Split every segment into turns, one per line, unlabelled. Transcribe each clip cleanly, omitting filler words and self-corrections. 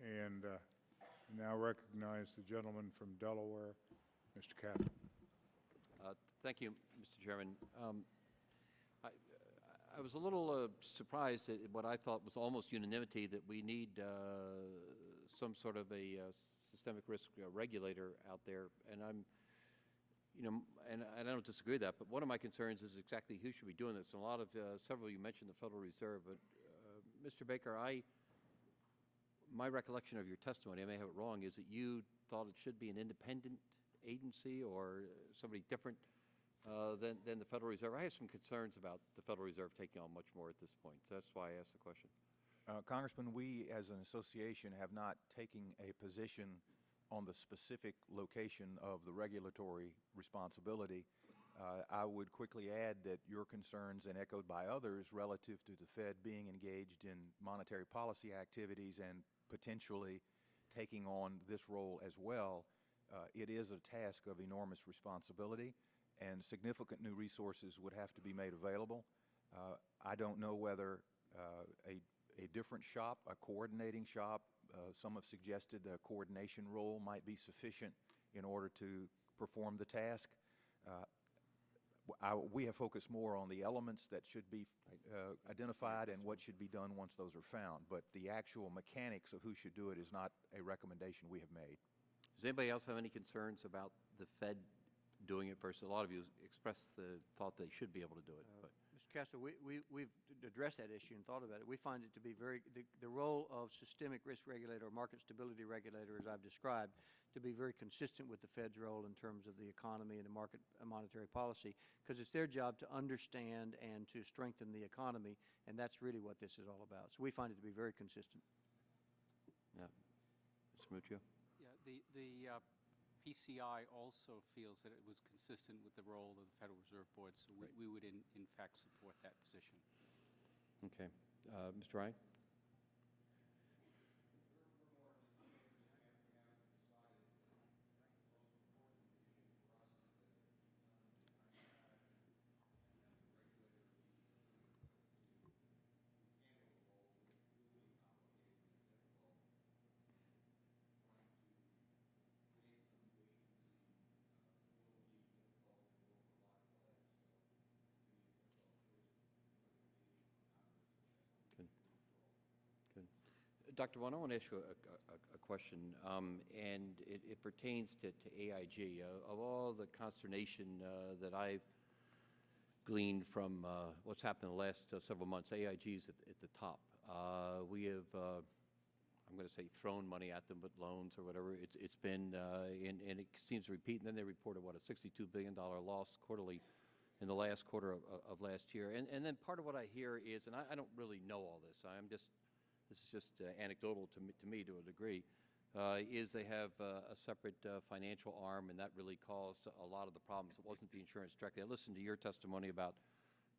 And now recognize the gentleman from Delaware, Mr. Kaplan.
Thank you, Mr. Chairman. I was a little surprised at what I thought was almost unanimity that we need some sort of a systemic risk regulator out there, and and I don't disagree with that. But one of my concerns is exactly who should be doing this. And a lot of several of you mentioned the Federal Reserve, but Mr. Baker, my recollection of your testimony, I may have it wrong, is that you thought it should be an independent agency or somebody different than the Federal Reserve. I have some concerns about the Federal Reserve taking on much more at this point. So that's why I asked the question.
Congressman, we as an association have not taken a position on the specific location of the regulatory responsibility. I would quickly add that your concerns, and echoed by others, relative to the Fed being engaged in monetary policy activities and potentially taking on this role as well, it is a task of enormous responsibility, and significant new resources would have to be made available. I don't know whether a different shop, a coordinating shop, some have suggested a coordination role might be sufficient in order to perform the task. We have focused more on the elements that should be identified and what should be done once those are found. But the actual mechanics of who should do it is not a recommendation we have made.
Does anybody else have any concerns about the Fed doing it first? A lot of you expressed the thought they should be able to do it.
Mr. Castro, we've addressed that issue and thought about it. We find it to be the role of systemic risk regulator or market stability regulator, as I've described, to be very consistent with the Fed's role in terms of the economy and the market and monetary policy, because it's their job to understand and to strengthen the economy, and that's really what this is all about. So we find it to be very consistent.
Yeah. Mr. Muccio?
Yeah, the PCI also feels that it was consistent with the role of the Federal Reserve Board, so we would in fact support that position.
Okay. Mr. Ryan? Dr. Vaughn, I want to ask you a question, and it pertains to AIG. Of all the consternation that I've gleaned from what's happened in the last several months, AIG is at the top. We have, I'm going to say, thrown money at them with loans or whatever. It's been, and it seems to repeat, and then they reported, what, a $62 billion loss quarterly in the last quarter of last year. And then part of what I hear is, and I don't really know all this, this is just anecdotal to me to a degree, is they have a separate financial arm, and that really caused a lot of the problems. It wasn't the insurance directly. I listened to your testimony about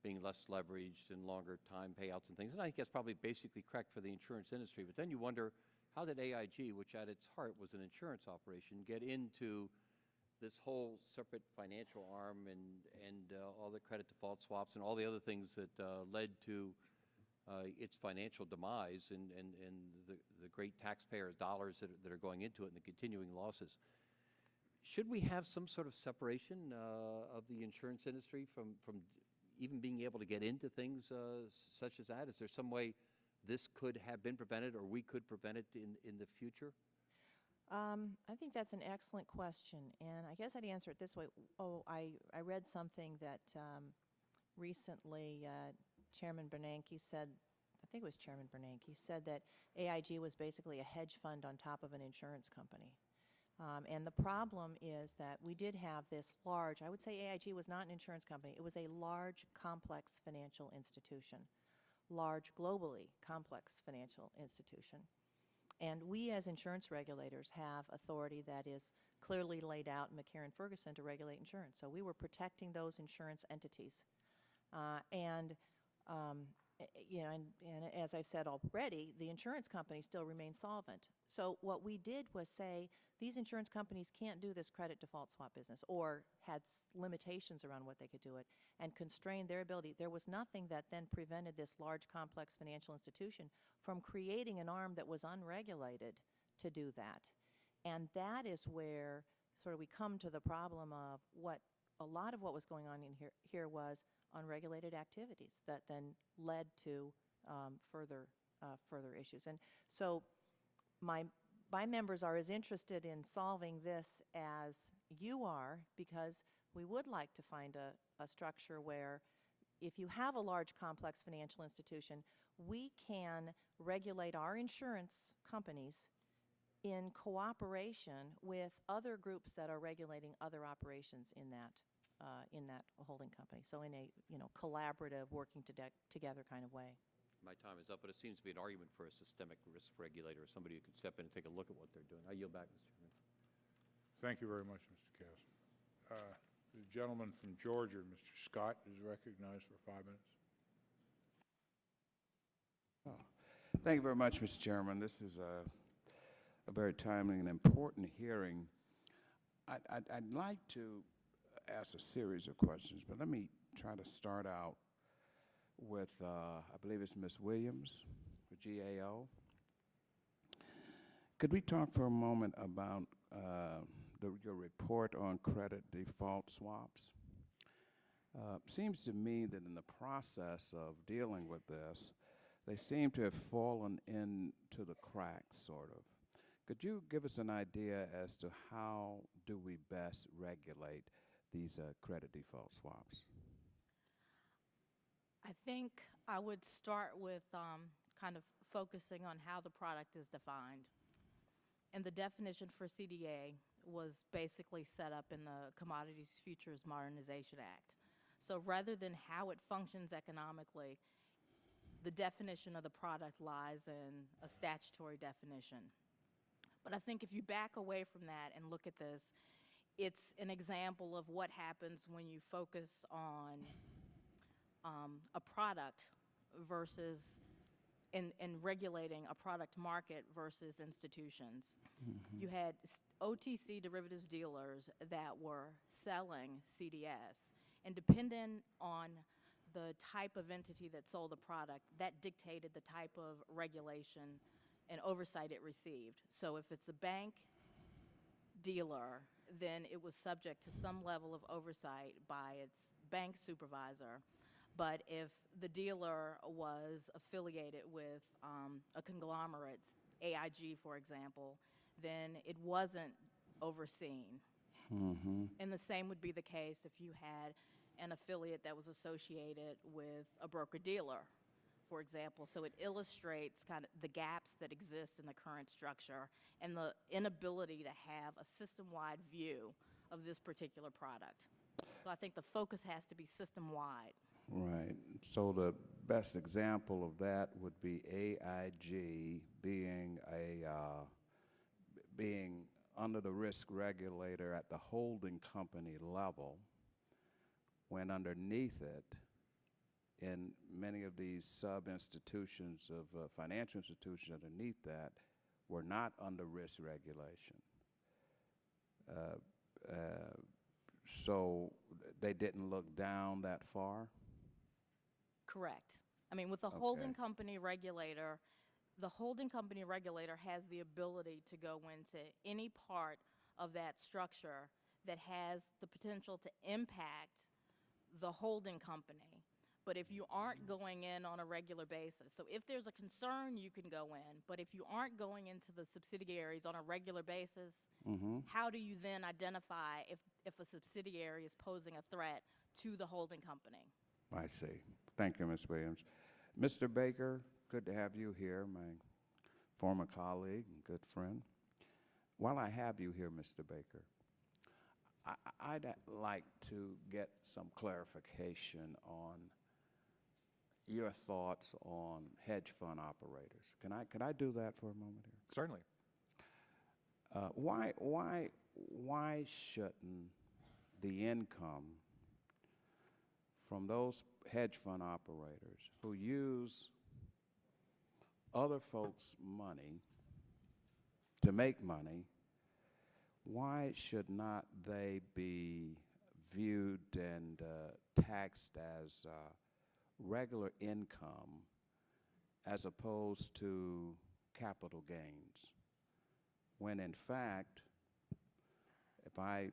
being less leveraged and longer time payouts and things, and I think that's probably basically correct for the insurance industry. But then you wonder, how did AIG, which at its heart was an insurance operation, get into this whole separate financial arm and all the credit default swaps and all the other things that led to its financial demise and the great taxpayer dollars that are going into it and the continuing losses? Should we have some sort of separation of the insurance industry from even being able to get into things such as that? Is there some way this could have been prevented, or we could prevent it in the future?
I think that's an excellent question, and I guess I'd answer it this way. I read something that recently Chairman Bernanke said, I think it was Chairman Bernanke, said that AIG was basically a hedge fund on top of an insurance company. And the problem is that we did have this large, I would say AIG was not an insurance company, it was a large, complex financial institution, large, globally complex financial institution. And we as insurance regulators have authority that is clearly laid out in McCarran-Ferguson to regulate insurance. So we were protecting those insurance entities. You know, and as I've said already, the insurance companies still remain solvent. So what we did was say, these insurance companies can't do this credit default swap business, or had limitations around what they could do it, and constrained their ability. There was nothing that then prevented this large, complex financial institution from creating an arm that was unregulated to do that. And that is where sort of we come to the problem of what a lot of what was going on in here was unregulated activities that then led to further issues. And so my members are as interested in solving this as you are, because we would like to find a structure where if you have a large complex financial institution, we can regulate our insurance companies in cooperation with other groups that are regulating other operations in that holding company. So in a collaborative, working together kind of way.
My time is up, but it seems to be an argument for a systemic risk regulator, somebody who can step in and take a look at what they're doing. I yield back, Mr. Chairman.
Thank you very much, Mr. Cass. The gentleman from Georgia, Mr. Scott, is recognized for 5 minutes.
Thank you very much, Mr. Chairman. This is a very timely and important hearing. I'd like to ask a series of questions, but let me try to start out with, I believe it's Ms. Williams, with GAO. Could we talk for a moment about your report on credit default swaps? Seems to me that in the process of dealing with this, they seem to have fallen into the cracks, sort of. Could you give us an idea as to how do we best regulate these credit default swaps?
I think I would start with kind of focusing on how the product is defined. And the definition for CDA was basically set up in the Commodities Futures Modernization Act. So rather than how it functions economically, the definition of the product lies in a statutory definition. But I think if you back away from that and look at this, it's an example of what happens when you focus on a product versus in regulating a product market versus institutions. Mm-hmm. You had OTC derivatives dealers that were selling CDS, and depending on the type of entity that sold the product, that dictated the type of regulation and oversight it received. So if it's a bank dealer, then it was subject to some level of oversight by its bank supervisor. But if the dealer was affiliated with a conglomerate, AIG, for example, then it wasn't overseen. Mm-hmm. And the same would be the case if you had an affiliate that was associated with a broker-dealer, for example. So it illustrates kind of the gaps that exist in the current structure and the inability to have a system-wide view of this particular product. So I think the focus has to be system-wide.
Right. So the best example of that would be AIG being being under the risk regulator at the holding company level, when underneath it, in many of these sub-institutions of financial institutions underneath that, were not under risk regulation. So they didn't look down that far?
Correct. I mean, with the holding company regulator, the holding company regulator has the ability to go into any part of that structure that has the potential to impact the holding company. But if you aren't going in on a regular basis, so if there's a concern, you can go in. But if you aren't going into the subsidiaries on a regular basis, mm-hmm. how do you then identify if a subsidiary is posing a threat to the holding company?
I see. Thank you, Ms. Williams. Mr. Baker, good to have you here, my former colleague and good friend. While I have you here, Mr. Baker, I'd like to get some clarification on your thoughts on hedge fund operators. Can I do that for a moment here?
Certainly.
Why shouldn't the income from those hedge fund operators who use other folks' money to make money, why should not they be viewed and taxed as regular income as opposed to capital gains, when in fact, if I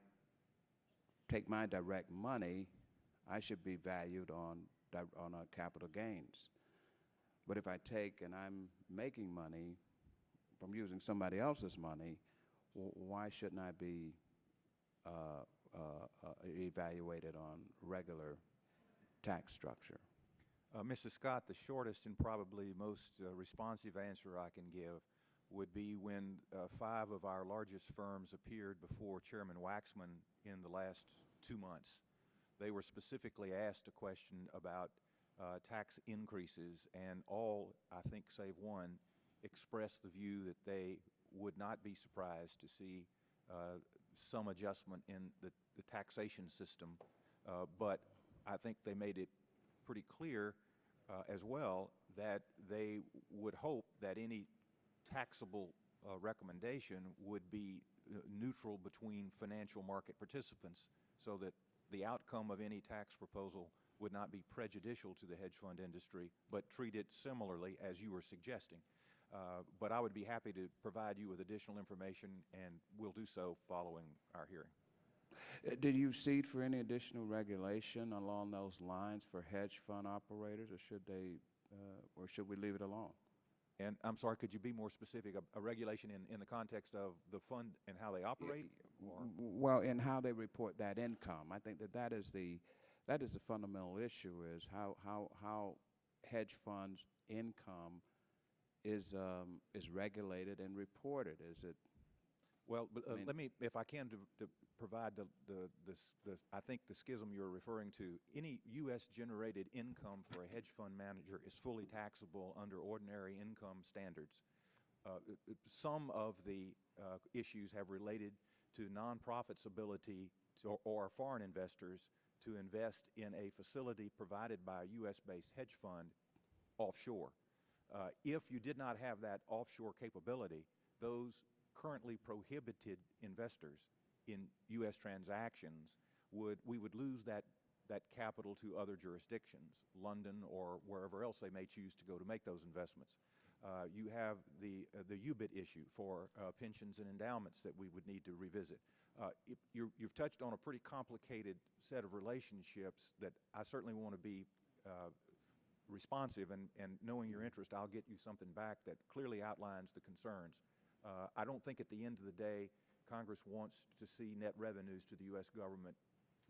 take my direct money, I should be valued on capital gains. But if I take and I'm making money from using somebody else's money, why shouldn't I be evaluated on regular tax structure?
Mr. Scott, the shortest and probably most responsive answer I can give would be when 5 of our largest firms appeared before Chairman Waxman in the last 2 months. They were specifically asked a question about tax increases, and all, I think, save one, expressed the view that they would not be surprised to see some adjustment in the taxation system. But I think they made it pretty clear as well that they would hope that any taxable recommendation would be neutral between financial market participants, so that the outcome of any tax proposal would not be prejudicial to the hedge fund industry, but treat it similarly as you were suggesting. But I would be happy to provide you with additional information, and we'll do so following our hearing.
Did you cede for any additional regulation along those lines for hedge fund operators, or should we leave it alone?
And I'm sorry, could you be more specific? A regulation in the context of the fund and how they operate?
Well, in how they report that income. I think that is the fundamental issue, is how hedge funds' income is regulated and reported. Is it?
Well, let me, if I can, to provide I think the schism you're referring to. Any U.S. generated income for a hedge fund manager is fully taxable under ordinary income standards. Some of the issues have related to nonprofits' ability or foreign investors to invest in a facility provided by a U.S.-based hedge fund offshore. If you did not have that offshore capability, those currently prohibited investors in U.S. transactions we would lose that capital to other jurisdictions, London or wherever else they may choose to go to make those investments. You have the UBIT issue for pensions and endowments that we would need to revisit. You've touched on a pretty complicated set of relationships that I certainly want to be responsive, and knowing your interest, I'll get you something back that clearly outlines the concerns. I don't think at the end of the day Congress wants to see net revenues to the U.S. government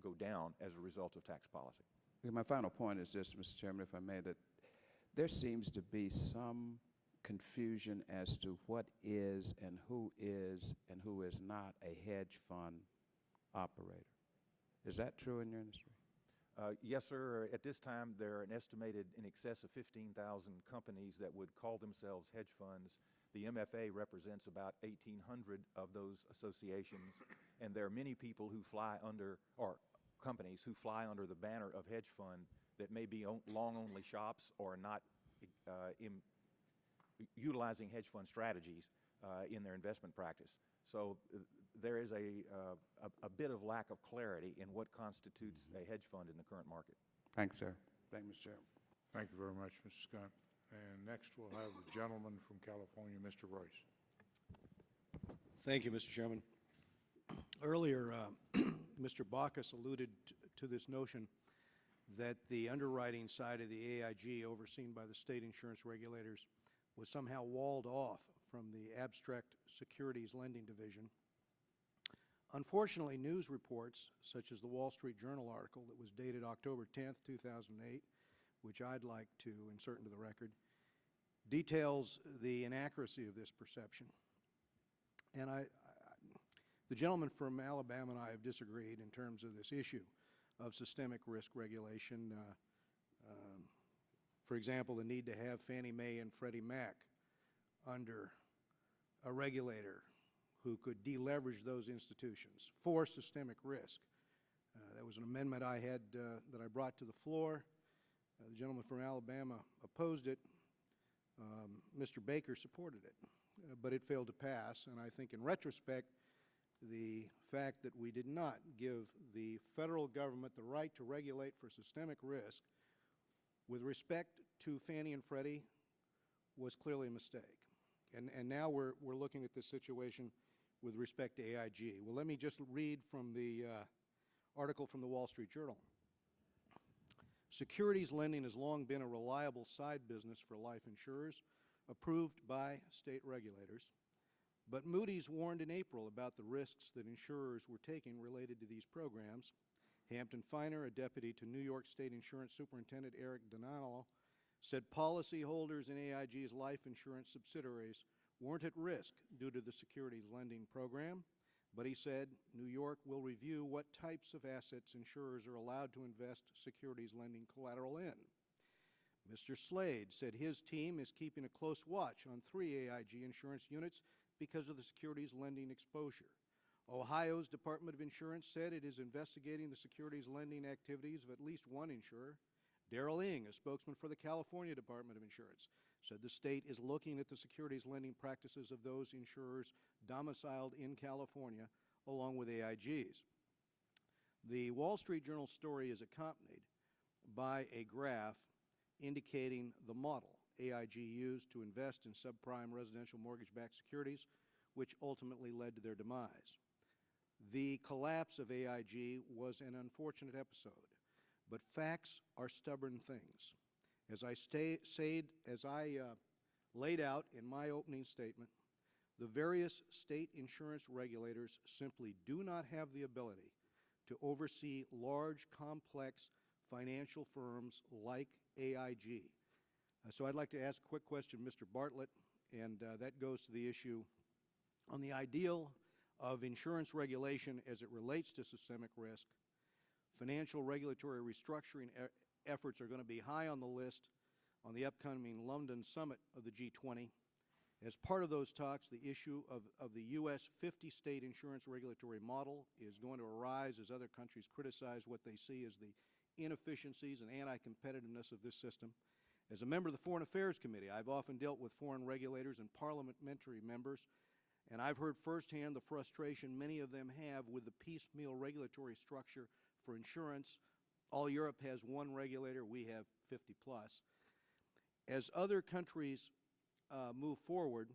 go down as a result of tax policy.
My final point is this, Mr. Chairman, if I may, that there seems to be some confusion as to what is and who is not a hedge fund operator. Is that true in your industry?
Yes, sir. At this time, there are an estimated in excess of 15,000 companies that would call themselves hedge funds. The MFA represents about 1,800 of those associations, and there are many people who fly under, or companies who fly under the banner of hedge fund that may be long-only shops or not utilizing hedge fund strategies in their investment practice. So there is a bit of lack of clarity in what constitutes a hedge fund in the current market.
Thanks, sir. Thank you, Mr. Chairman.
Thank you very much, Mr. Scott. And next we'll have the gentleman from California, Mr. Royce.
Thank you, Mr. Chairman. Earlier, Mr. Baucus alluded to this notion that the underwriting side of the AIG, overseen by the state insurance regulators, was somehow walled off from the abstract securities lending division. Unfortunately, news reports, such as the Wall Street Journal article that was dated October 10th, 2008, which I'd like to insert into the record, details the inaccuracy of this perception. And the gentleman from Alabama and I have disagreed in terms of this issue of systemic risk regulation. For example, the need to have Fannie Mae and Freddie Mac under a regulator who could deleverage those institutions for systemic risk. That was an amendment I had that I brought to the floor. The gentleman from Alabama opposed it. Mr. Baker supported it, but it failed to pass. And I think in retrospect, the fact that we did not give the federal government the right to regulate for systemic risk with respect to Fannie and Freddie was clearly a mistake. And now we're looking at this situation with respect to AIG. Well, let me just read from the article from the Wall Street Journal. Securities lending has long been a reliable side business for life insurers, approved by state regulators. But Moody's warned in April about the risks that insurers were taking related to these programs. Hampton Feiner, a deputy to New York State Insurance Superintendent Eric Donalo, said policyholders in AIG's life insurance subsidiaries weren't at risk due to the securities lending program, but he said New York will review what types of assets insurers are allowed to invest securities lending collateral in. Mr. Slade said his team is keeping a close watch on 3 AIG insurance units because of the securities lending exposure. Ohio's Department of Insurance said it is investigating the securities lending activities of at least one insurer. Darrell Ng, a spokesman for the California Department of Insurance, said the state is looking at the securities lending practices of those insurers domiciled in California, along with AIG's. The Wall Street Journal story is accompanied by a graph indicating the model AIG used to invest in subprime residential mortgage-backed securities, which ultimately led to their demise. The collapse of AIG was an unfortunate episode, but facts are stubborn things. As I laid out in my opening statement, the various state insurance regulators simply do not have the ability to oversee large, complex financial firms like AIG. So I'd like to ask a quick question, Mr. Bartlett, and that goes to the issue on the ideal of insurance regulation as it relates to systemic risk. Financial regulatory restructuring efforts are going to be high on the list on the upcoming London summit of the G20. As part of those talks, the issue of the U.S. 50-state insurance regulatory model is going to arise as other countries criticize what they see as the inefficiencies and anti-competitiveness of this system. As a member of the Foreign Affairs Committee, I've often dealt with foreign regulators and parliamentary members, and I've heard firsthand the frustration many of them have with the piecemeal regulatory structure for insurance. All Europe has one regulator, we have 50 plus. As other countries move forward,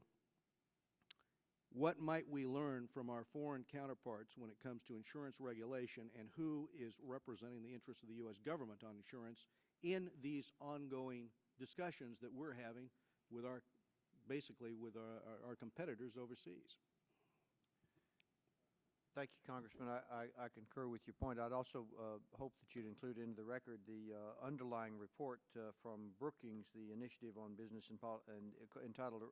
what might we learn from our foreign counterparts when it comes to insurance regulation, and who is representing the interests of the U.S. government on insurance in these ongoing discussions that we're having with our competitors overseas?
Thank you, Congressman. I concur with your point. I'd also hope that you'd include into the record the underlying report from Brookings, the Initiative on Business and entitled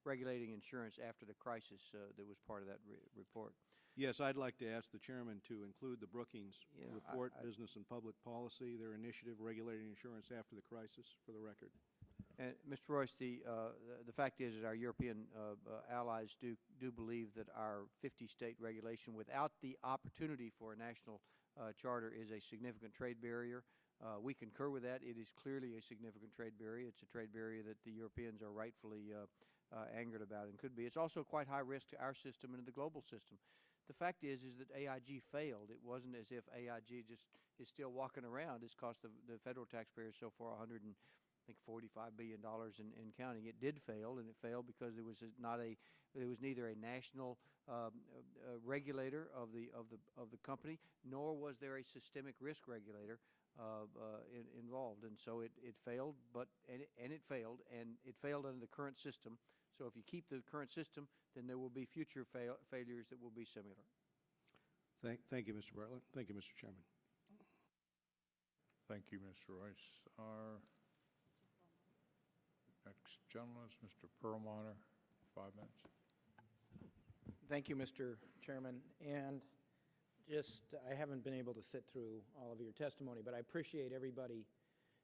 Regulating Insurance After the Crisis, that was part of that report.
Yes, I'd like to ask the chairman to include the Brookings report, Business and Public Policy, their initiative regulating insurance after the crisis, for the record.
And Mr. Royce, the fact is that our European allies do believe that our 50-state regulation, without the opportunity for a national charter, is a significant trade barrier. We concur with that. It is clearly a significant trade barrier. It's a trade barrier that the Europeans are rightfully angered about and could be. It's also quite high risk to our system and to the global system. The fact is that AIG failed. It wasn't as if AIG just is still walking around. It's cost the federal taxpayers so far $45 billion in counting. It did fail, and it failed because there was neither a national regulator of the company, nor was there a systemic risk regulator involved. And so it failed, and it failed under the current system. So if you keep the current system, then there will be future failures that will be similar.
Thank you, Mr. Bartlett. Thank you, Mr. Chairman.
Thank you, Mr. Royce. Our next gentleman is Mr. Perlmutter, 5 minutes.
Thank you, Mr. Chairman. And I haven't been able to sit through all of your testimony, but I appreciate everybody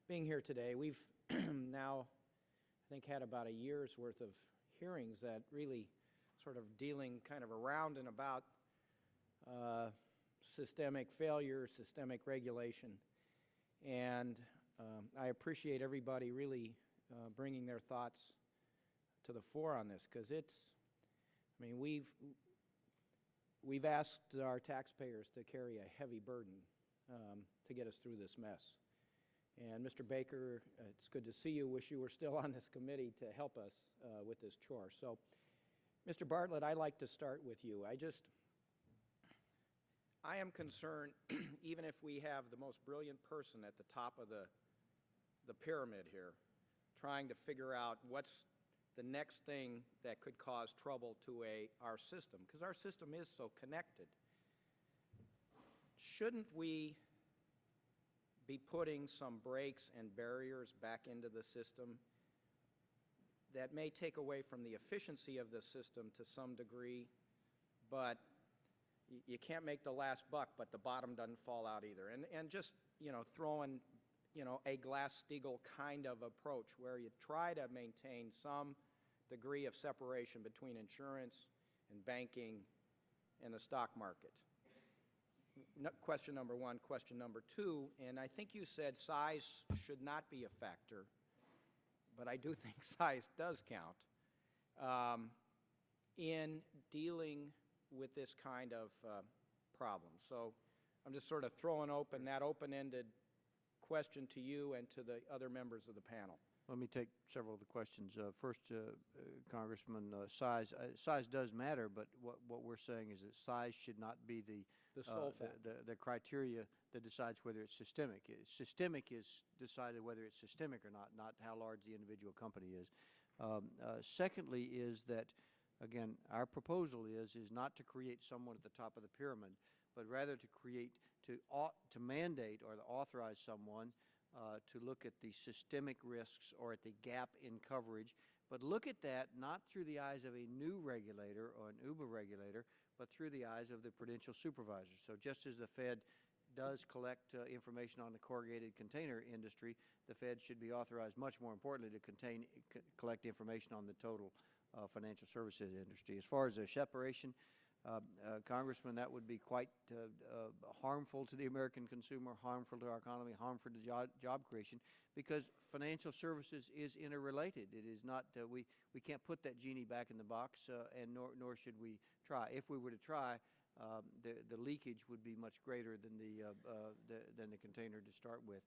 being here today. We've now, I think, had about a year's worth of hearings that really sort of dealing kind of around and about systemic failure, systemic regulation. And I appreciate everybody really bringing their thoughts to the fore on this, because we've asked our taxpayers to carry a heavy burden to get us through this mess. And Mr. Baker, it's good to see you. Wish you were still on this committee to help us with this chore. So, Mr. Bartlett, I'd like to start with you. I am concerned, even if we have the most brilliant person at the top of the pyramid here, trying to figure out what's the next thing that could cause trouble to our system, because our system is so connected. Shouldn't we be putting some brakes and barriers back into the system that may take away from the efficiency of the system to some degree, but you can't make the last buck, but the bottom doesn't fall out either. And just, throwing, a Glass-Steagall kind of approach where you try to maintain some degree of separation between insurance and banking and the stock market. Question number one. Question number two, and I think you said size should not be a factor, but I do think size does count in dealing with this kind of problem. So I'm just sort of throwing open that open-ended question to you and to the other members of the panel.
Let me take several of the questions. First, Congressman, size does matter, but what we're saying is that size should not be the
sole factor.
The criteria that decides whether it's systemic. Systemic is decided whether it's systemic or not how large the individual company is. Secondly is that, again, our proposal is not to create someone at the top of the pyramid, but rather to mandate or to authorize someone to look at the systemic risks or at the gap in coverage, but look at that not through the eyes of a new regulator or an Uber regulator, but through the eyes of the prudential supervisors. So just as the Fed does collect information on the corrugated container industry, the Fed should be authorized, much more importantly, to collect information on the total financial services industry. As far as the separation, Congressman, that would be quite harmful to the American consumer, harmful to our economy, harmful to job creation, because financial services is interrelated. It is not, we can't put that genie back in the box, and nor should we try. If we were to try, the leakage would be much greater than the container to start with.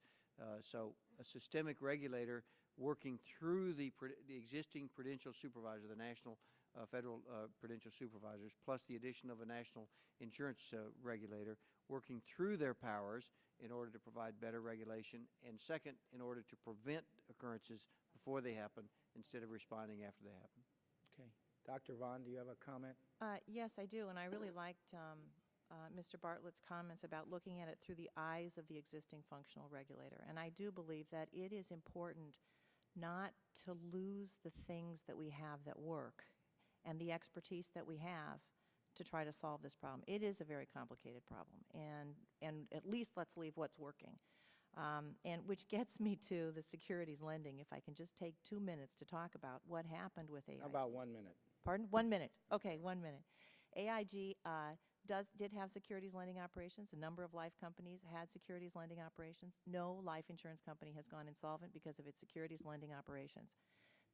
So a systemic regulator working through the existing prudential supervisor, the national federal prudential supervisors, plus the addition of a national insurance regulator, working through their powers in order to provide better regulation, and second, in order to prevent occurrences before they happen instead of responding after they happen.
Okay. Dr. Vaughn, do you have a comment?
Yes, I do, and I really liked Mr. Bartlett's comments about looking at it through the eyes of the existing functional regulator. And I do believe that it is important not to lose the things that we have that work and the expertise that we have to try to solve this problem. It is a very complicated problem, and at least let's leave what's working. And which gets me to the securities lending, if I can just take 2 minutes to talk about what happened with AIG.
How about 1 minute?
Pardon? 1 minute. Okay, 1 minute. AIG did have securities lending operations. A number of life companies had securities lending operations. No life insurance company has gone insolvent because of its securities lending operations.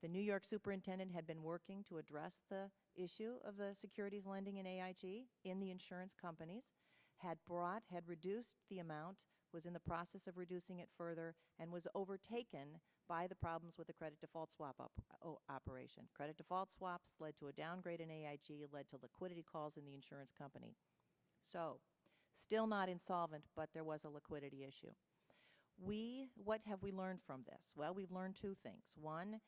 The New York superintendent had been working to address the issue of the securities lending in AIG in the insurance companies, had reduced the amount, was in the process of reducing it further, and was overtaken by the problems with the credit default swap operation. Credit default swaps led to a downgrade in AIG, led to liquidity calls in the insurance company. So, still not insolvent, but there was a liquidity issue. What have we learned from this? Well, we've learned two things. One,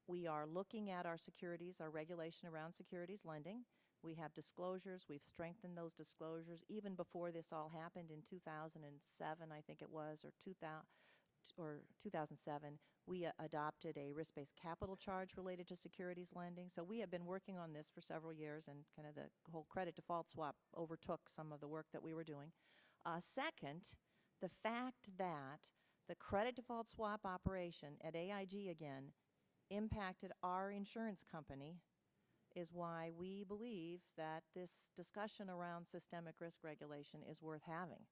we are looking at our securities, our regulation around securities lending. We have disclosures. We've strengthened those disclosures. Even before this all happened in 2007, I think it was, or 2007, we adopted a risk-based capital charge related to securities lending. So we have been working on this for several years, and kind of the whole credit default swap overtook some of the work that we were doing. Second, the fact that the credit default swap operation at AIG again impacted our insurance company is why we believe that this discussion around systemic risk regulation is worth having,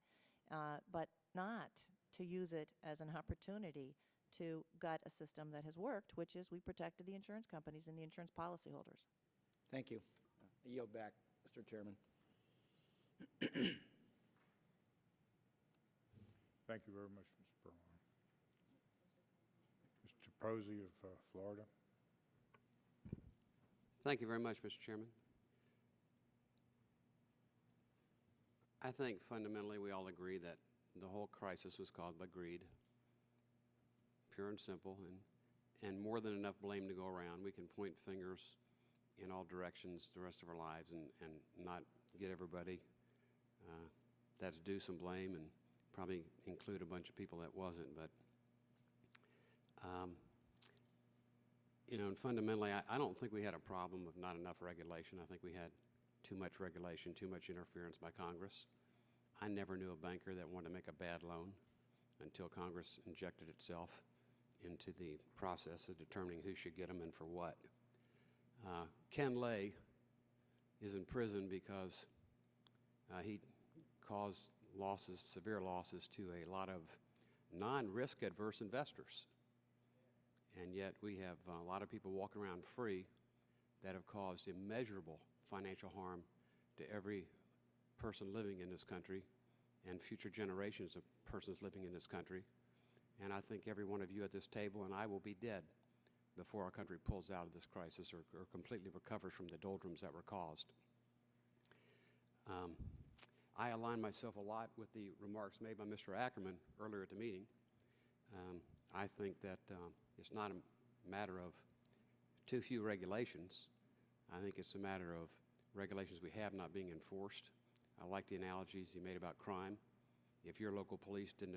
but not to use it as an opportunity to gut a system that has worked, which is we protected the insurance companies and the insurance policyholders.
Thank you. I yield back, Mr. Chairman.
Thank you very much, Mr. Perlman. Posey of Florida.
Thank you very much, Mr. Chairman. I think fundamentally we all agree that the whole crisis was caused by greed, pure and simple, and more than enough blame to go around. We can point fingers in all directions the rest of our lives and not get everybody that's due some blame, and probably include a bunch of people that wasn't. But and fundamentally, I don't think we had a problem of not enough regulation. I think we had too much regulation, too much interference by Congress. I never knew a banker that wanted to make a bad loan until Congress injected itself into the process of determining who should get them and for what. Ken Lay is in prison because he caused losses, severe losses, to a lot of non-risk adverse investors. And yet we have a lot of people walking around free that have caused immeasurable financial harm to every person living in this country and future generations of persons living in this country. And I think every one of you at this table and I will be dead before our country pulls out of this crisis or completely recovers from the doldrums that were caused. I align myself a lot with the remarks made by Mr. Ackerman earlier at the meeting. I think that it's not a matter of too few regulations. I think it's a matter of regulations we have not being enforced. I like the analogies he made about crime. If your local police didn't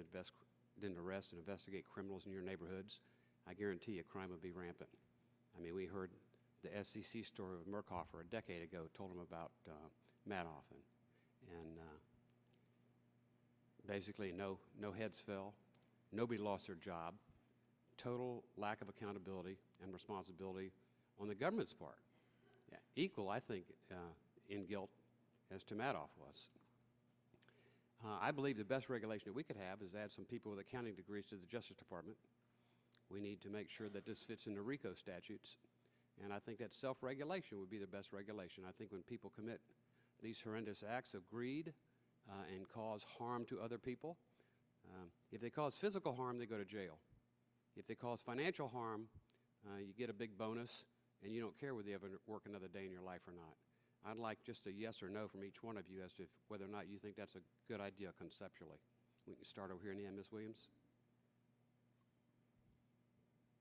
arrest and investigate criminals in your neighborhoods, I guarantee you crime would be rampant. I mean, we heard the SEC story of Murkoffer a decade ago, told him about Madoff, and basically no heads fell, nobody lost their job, total lack of accountability and responsibility on the government's part. Yeah, equal, I think, in guilt as to Madoff was. I believe the best regulation that we could have is add some people with accounting degrees to the Justice Department. We need to make sure that this fits into RICO statutes, and I think that self-regulation would be the best regulation. I think when people commit these horrendous acts of greed and cause harm to other people, if they cause physical harm, they go to jail. If they cause financial harm, you get a big bonus, and you don't care whether you ever work another day in your life or not. I'd like just a yes or no from each one of you as to whether or not you think that's a good idea conceptually. We can start over here in the end, Ms. Williams.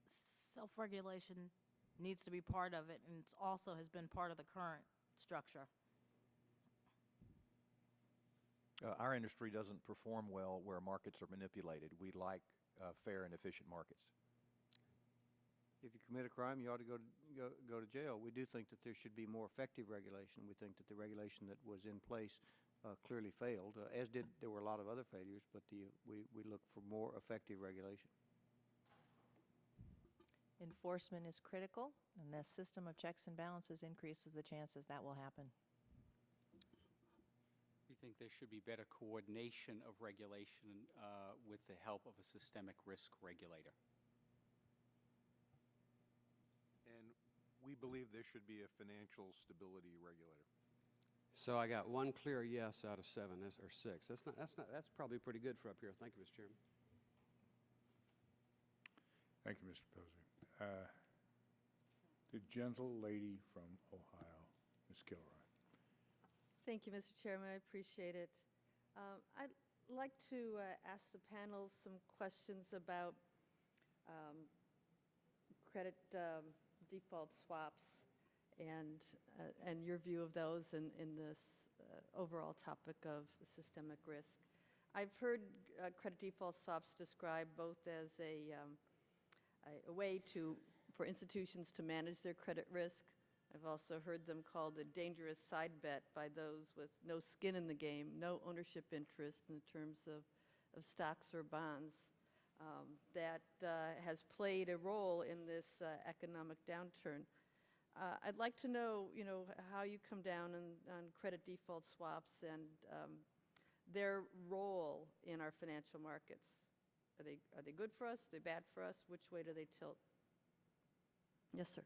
Self-regulation needs to be part of it, and it also has been part of the current structure.
Our industry doesn't perform well where markets are manipulated. We like fair and efficient markets.
If you commit a crime, you ought to go to jail. We do think that there should be more effective regulation. We think that the regulation that was in place clearly failed, there were a lot of other failures, but we look for more effective regulation.
Enforcement is critical, and the system of checks and balances increases the chances that will happen.
We think there should be better coordination of regulation with the help of a systemic risk regulator.
And we believe there should be a financial stability regulator.
So I got one clear yes out of 7 or 6. That's probably pretty good for up here. Thank you, Mr. Chairman.
Thank you, Mr. Posey. The gentle lady from Ohio, Ms. Gilroy.
Thank you, Mr. Chairman. I appreciate it. I'd like to ask the panel some questions about credit default swaps and your view of those in this overall topic of systemic risk. I've heard credit default swaps described both as a way for institutions to manage their credit risk. I've also heard them called a dangerous side bet by those with no skin in the game, no ownership interest in terms of stocks or bonds. That has played a role in this economic downturn. I'd like to know, how you come down on credit default swaps and their role in our financial markets. Are they good for us? Are they bad for us? Which way do they tilt? Yes, sir.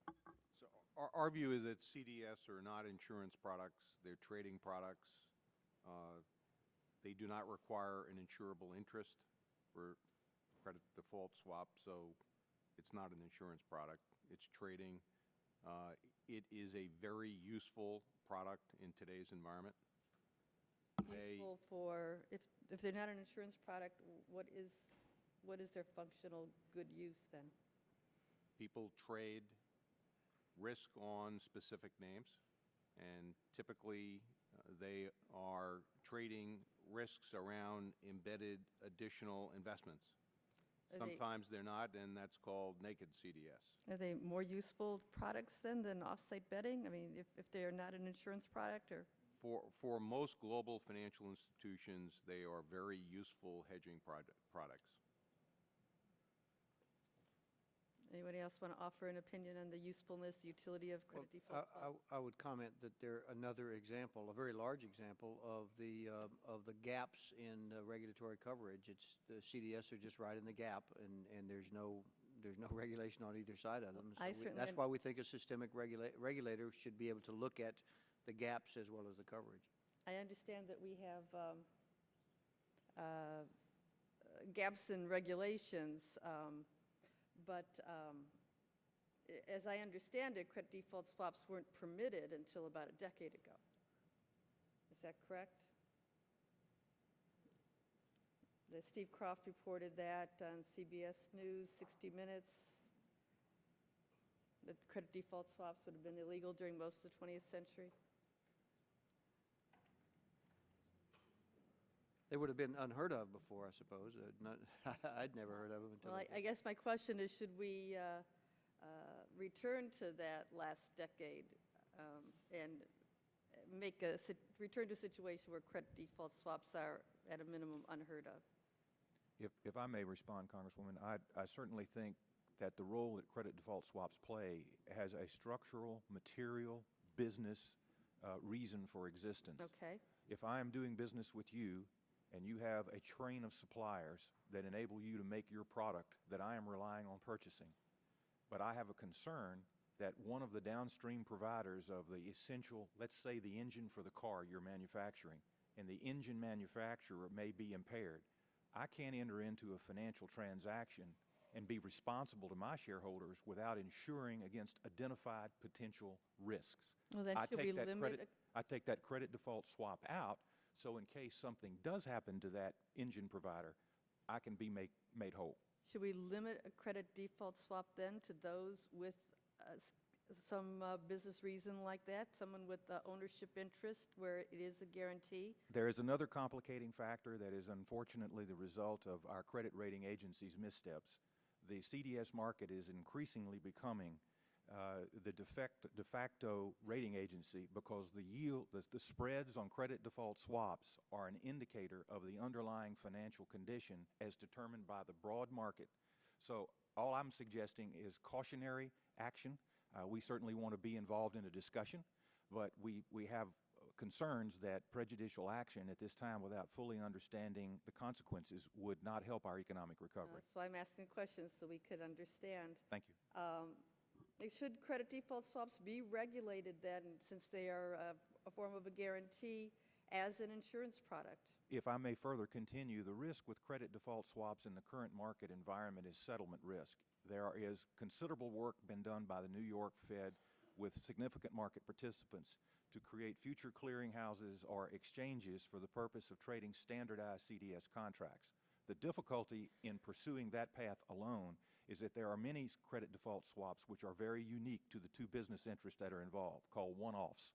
So our view is that CDS are not insurance products. They're trading products. They do not require an insurable interest for credit default swap, so it's not an insurance product. It's trading. It is a very useful product in today's environment.
Useful for, if they're not an insurance product, what is their functional good use then?
People trade risk on specific names, and typically they are trading risks around embedded additional investments. Sometimes they're not, and that's called naked CDS.
Are they more useful products then than off-site betting? I mean, if they are not an insurance product, or?
For most global financial institutions, they are very useful hedging products.
Anybody else want to offer an opinion on the usefulness, utility of credit default swaps?
I would comment that they're another example, a very large example of the gaps in regulatory coverage. It's the CDS are just right in the gap, and there's no regulation on either side of them. So that's why we think a systemic regulator should be able to look at the gaps as well as the coverage.
I understand that we have gaps in regulations, but as I understand it, credit default swaps weren't permitted until about a decade ago. Is that correct? Steve Croft reported that on CBS News, 60 Minutes, that credit default swaps would have been illegal during most of the 20th century.
They would have been unheard of before, I suppose. I'd never heard of them until.
Well, I guess my question is, should we return to that last decade and return to a situation where credit default swaps are at a minimum unheard of?
If I may respond, Congresswoman, I certainly think that the role that credit default swaps play has a structural, material, business reason for existence.
Okay.
If I am doing business with you and you have a train of suppliers that enable you to make your product that I am relying on purchasing, but I have a concern that one of the downstream providers of the essential, let's say the engine for the car you're manufacturing, and the engine manufacturer may be impaired, I can't enter into a financial transaction and be responsible to my shareholders without insuring against identified potential risks.
Well, then should we limit?
I take that credit default swap out, so in case something does happen to that engine provider, I can be made whole.
Should we limit a credit default swap then to those with some business reason like that, someone with ownership interest where it is a guarantee?
There is another complicating factor that is unfortunately the result of our credit rating agencies' missteps. The CDS market is increasingly becoming the de facto rating agency because the yield, the spreads on credit default swaps are an indicator of the underlying financial condition as determined by the broad market. So all I'm suggesting is cautionary action. We certainly want to be involved in a discussion, but we have concerns that prejudicial action at this time without fully understanding the consequences would not help our economic recovery.
So I'm asking questions so we could understand.
Thank you.
Should credit default swaps be regulated then, since they are a form of a guarantee, as an insurance product?
If I may further continue, the risk with credit default swaps in the current market environment is settlement risk. There is considerable work been done by the New York Fed with significant market participants to create future clearinghouses or exchanges for the purpose of trading standardized CDS contracts. The difficulty in pursuing that path alone is that there are many credit default swaps which are very unique to the two business interests that are involved, called one-offs.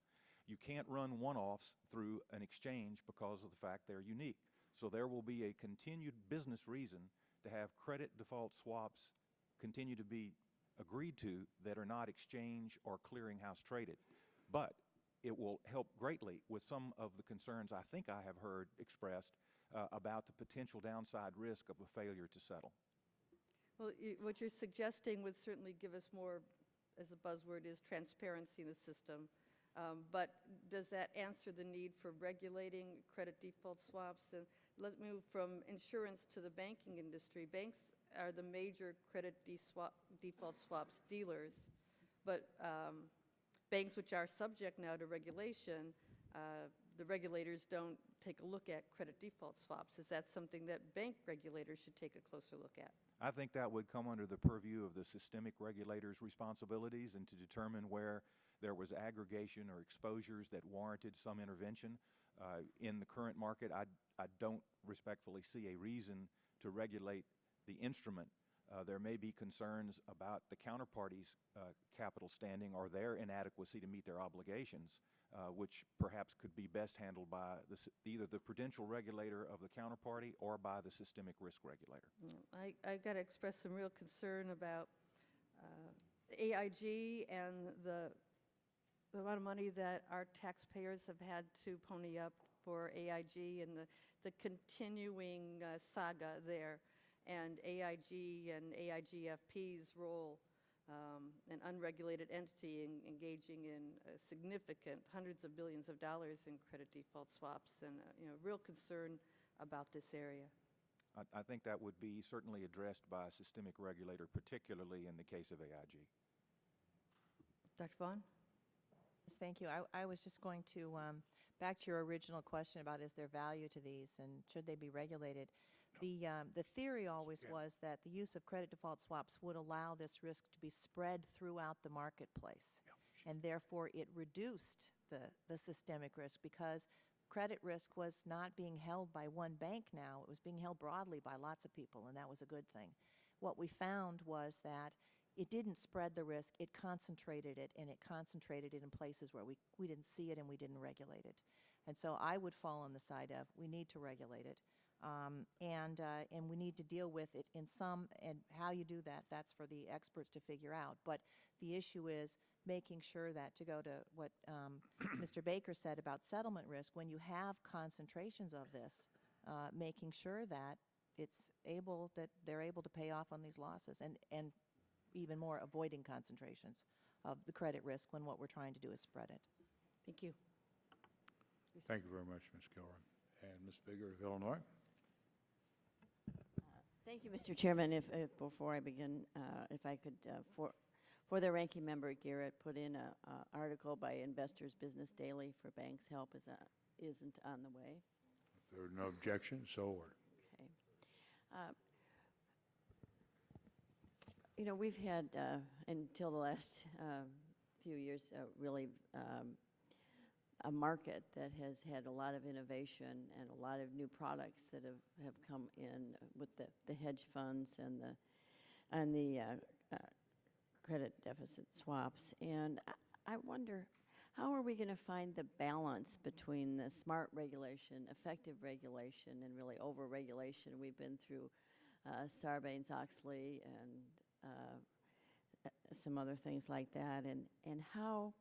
You can't run one-offs through an exchange because of the fact they're unique. So there will be a continued business reason to have credit default swaps continue to be agreed to that are not exchange or clearinghouse traded. But it will help greatly with some of the concerns I think I have heard expressed about the potential downside risk of a failure to settle.
Well, what you're suggesting would certainly give us more, as the buzzword is, transparency in the system. But does that answer the need for regulating credit default swaps? And let's move from insurance to the banking industry. Banks are the major credit default swaps dealers, but banks which are subject now to regulation the regulators don't take a look at credit default swaps. Is that something that bank regulators should take a closer look at?
I think that would come under the purview of the systemic regulators' responsibilities, and to determine where there was aggregation or exposures that warranted some intervention. In the current market, I don't respectfully see a reason to regulate the instrument. There may be concerns about the counterparty's capital standing or their inadequacy to meet their obligations, which perhaps could be best handled by either the prudential regulator of the counterparty or by the systemic risk regulator.
I've got to express some real concern about AIG and the amount of money that our taxpayers have had to pony up for AIG and the continuing saga there, and AIG and AIGFP's role, an unregulated entity engaging in significant hundreds of billions of dollars in credit default swaps, and real concern about this area.
I think that would be certainly addressed by a systemic regulator, particularly in the case of AIG.
Dr. Vaughn?
Yes, thank you. I was just going to, back to your original question about is there value to these and should they be regulated. The theory always was that the use of credit default swaps would allow this risk to be spread throughout the marketplace, and therefore it reduced the systemic risk, because credit risk was not being held by one bank now. It was being held broadly by lots of people, and that was a good thing. What we found was that it didn't spread the risk, it concentrated it, and it concentrated it in places where we didn't see it and we didn't regulate it. And so I would fall on the side of we need to regulate it, and we need to deal with it in some, and how you do that, that's for the experts to figure out. But the issue is making sure that, to go to what Mr. Baker said about settlement risk, when you have concentrations of this, making sure that they're able to pay off on these losses, and even more avoiding concentrations of the credit risk when what we're trying to do is spread it.
Thank you.
Thank you very much, Ms. Gilroy. And Ms. Bigger of Illinois.
Thank you, Mr. Chairman. If before I begin, if I could, for the ranking member Garrett, put in an article by Investors Business Daily for banks' help isn't on the way.
If there are no objections, so ordered.
Okay. We've had, until the last few years, really a market that has had a lot of innovation and a lot of new products that have come in with the hedge funds and the credit deficit swaps. And I wonder, how are we going to find the balance between the smart regulation, effective regulation, and really over-regulation? We've been through Sarbanes-Oxley and some other things like that. And how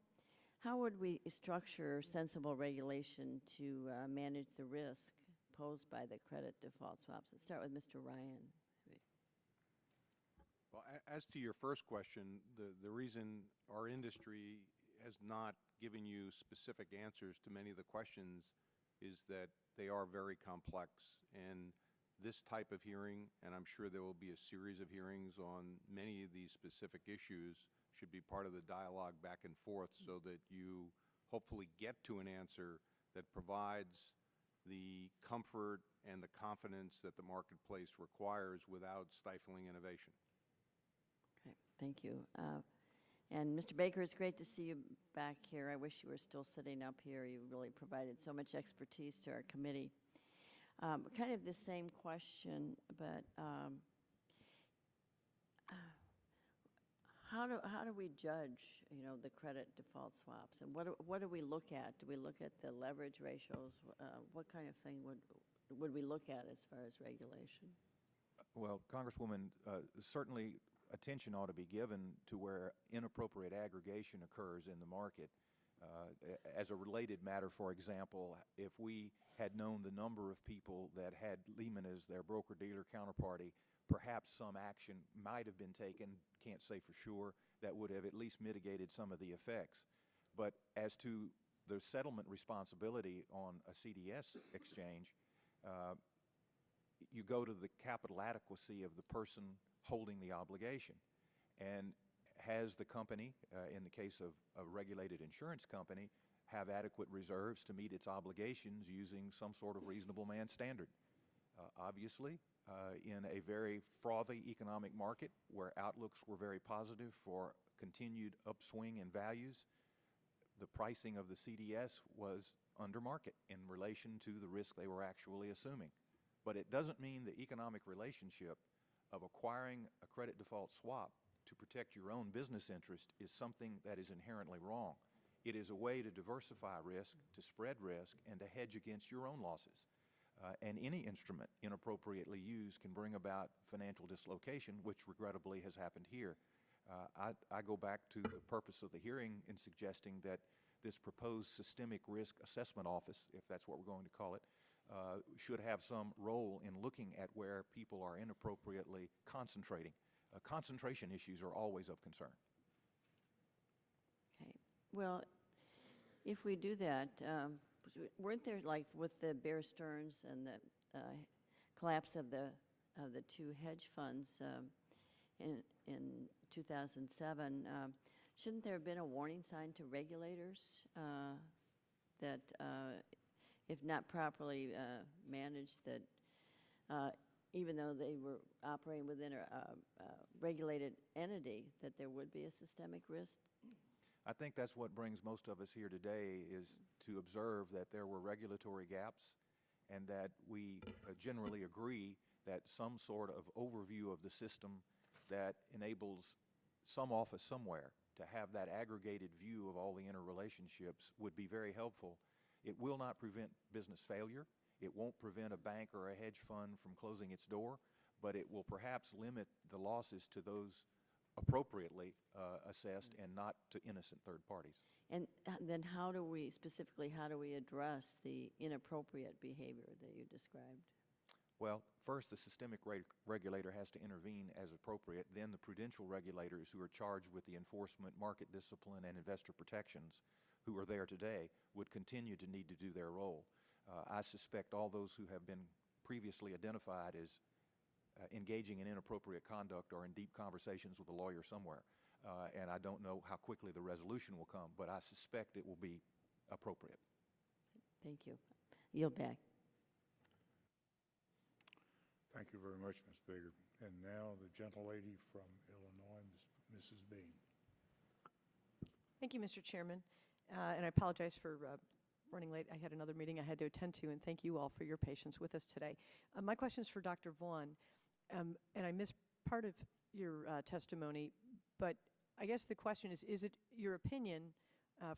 would we structure sensible regulation to manage the risk posed by the credit default swaps? Let's start with Mr. Ryan.
Well, as to your first question, the reason our industry has not given you specific answers to many of the questions is that they are very complex. And this type of hearing, and I'm sure there will be a series of hearings on many of these specific issues, should be part of the dialogue back and forth, so that you hopefully get to an answer that provides the comfort and the confidence that the marketplace requires without stifling innovation.
Okay, thank you. And Mr. Baker, it's great to see you back here. I wish you were still sitting up here. You really provided so much expertise to our committee. Kind of the same question, but how do we judge, the credit default swaps, and what do we look at? Do we look at the leverage ratios? What kind of thing would we look at as far as regulation?
Well, Congresswoman, certainly attention ought to be given to where inappropriate aggregation occurs in the market. As a related matter, for example, if we had known the number of people that had Lehman as their broker-dealer counterparty, perhaps some action might have been taken, can't say for sure, that would have at least mitigated some of the effects. But as to the settlement responsibility on a CDS exchange, you go to the capital adequacy of the person holding the obligation. And has the company, in the case of a regulated insurance company, have adequate reserves to meet its obligations using some sort of reasonable man standard. Obviously, in a very frothy economic market where outlooks were very positive for continued upswing in values, the pricing of the CDS was under market in relation to the risk they were actually assuming. But it doesn't mean the economic relationship of acquiring a credit default swap to protect your own business interest is something that is inherently wrong. It is a way to diversify risk, to spread risk, and to hedge against your own losses. And any instrument inappropriately used can bring about financial dislocation, which regrettably has happened here. I go back to the purpose of the hearing in suggesting that this proposed systemic risk assessment office, if that's what we're going to call it, should have some role in looking at where people are inappropriately concentrating. Concentration issues are always of concern.
Okay. Well, if we do that, weren't there, like with the Bear Stearns and the collapse of the two hedge funds in 2007, shouldn't there have been a warning sign to regulators that if not properly managed, that even though they were operating within a regulated entity, that there would be a systemic risk?
I think that's what brings most of us here today, is to observe that there were regulatory gaps and that we generally agree that some sort of overview of the system that enables some office somewhere to have that aggregated view of all the interrelationships would be very helpful. It will not prevent business failure. It won't prevent a bank or a hedge fund from closing its door, but it will perhaps limit the losses to those appropriately assessed and not to innocent third parties.
And then how do we address the inappropriate behavior that you described?
Well, first, the systemic regulator has to intervene as appropriate. Then the prudential regulators who are charged with the enforcement, market discipline, and investor protections, who are there today, would continue to need to do their role. I suspect all those who have been previously identified as engaging in inappropriate conduct or in deep conversations with a lawyer somewhere. And I don't know how quickly the resolution will come, but I suspect it will be appropriate.
Thank you. Yield back.
Thank you very much, Ms. Baker. And now the gentlelady from Illinois, Mrs. Bean.
Thank you, Mr. Chairman. And I apologize for running late. I had another meeting I had to attend to, and thank you all for your patience with us today. My question is for Dr. Vaughn, and I missed part of your testimony, but I guess the question is it your opinion,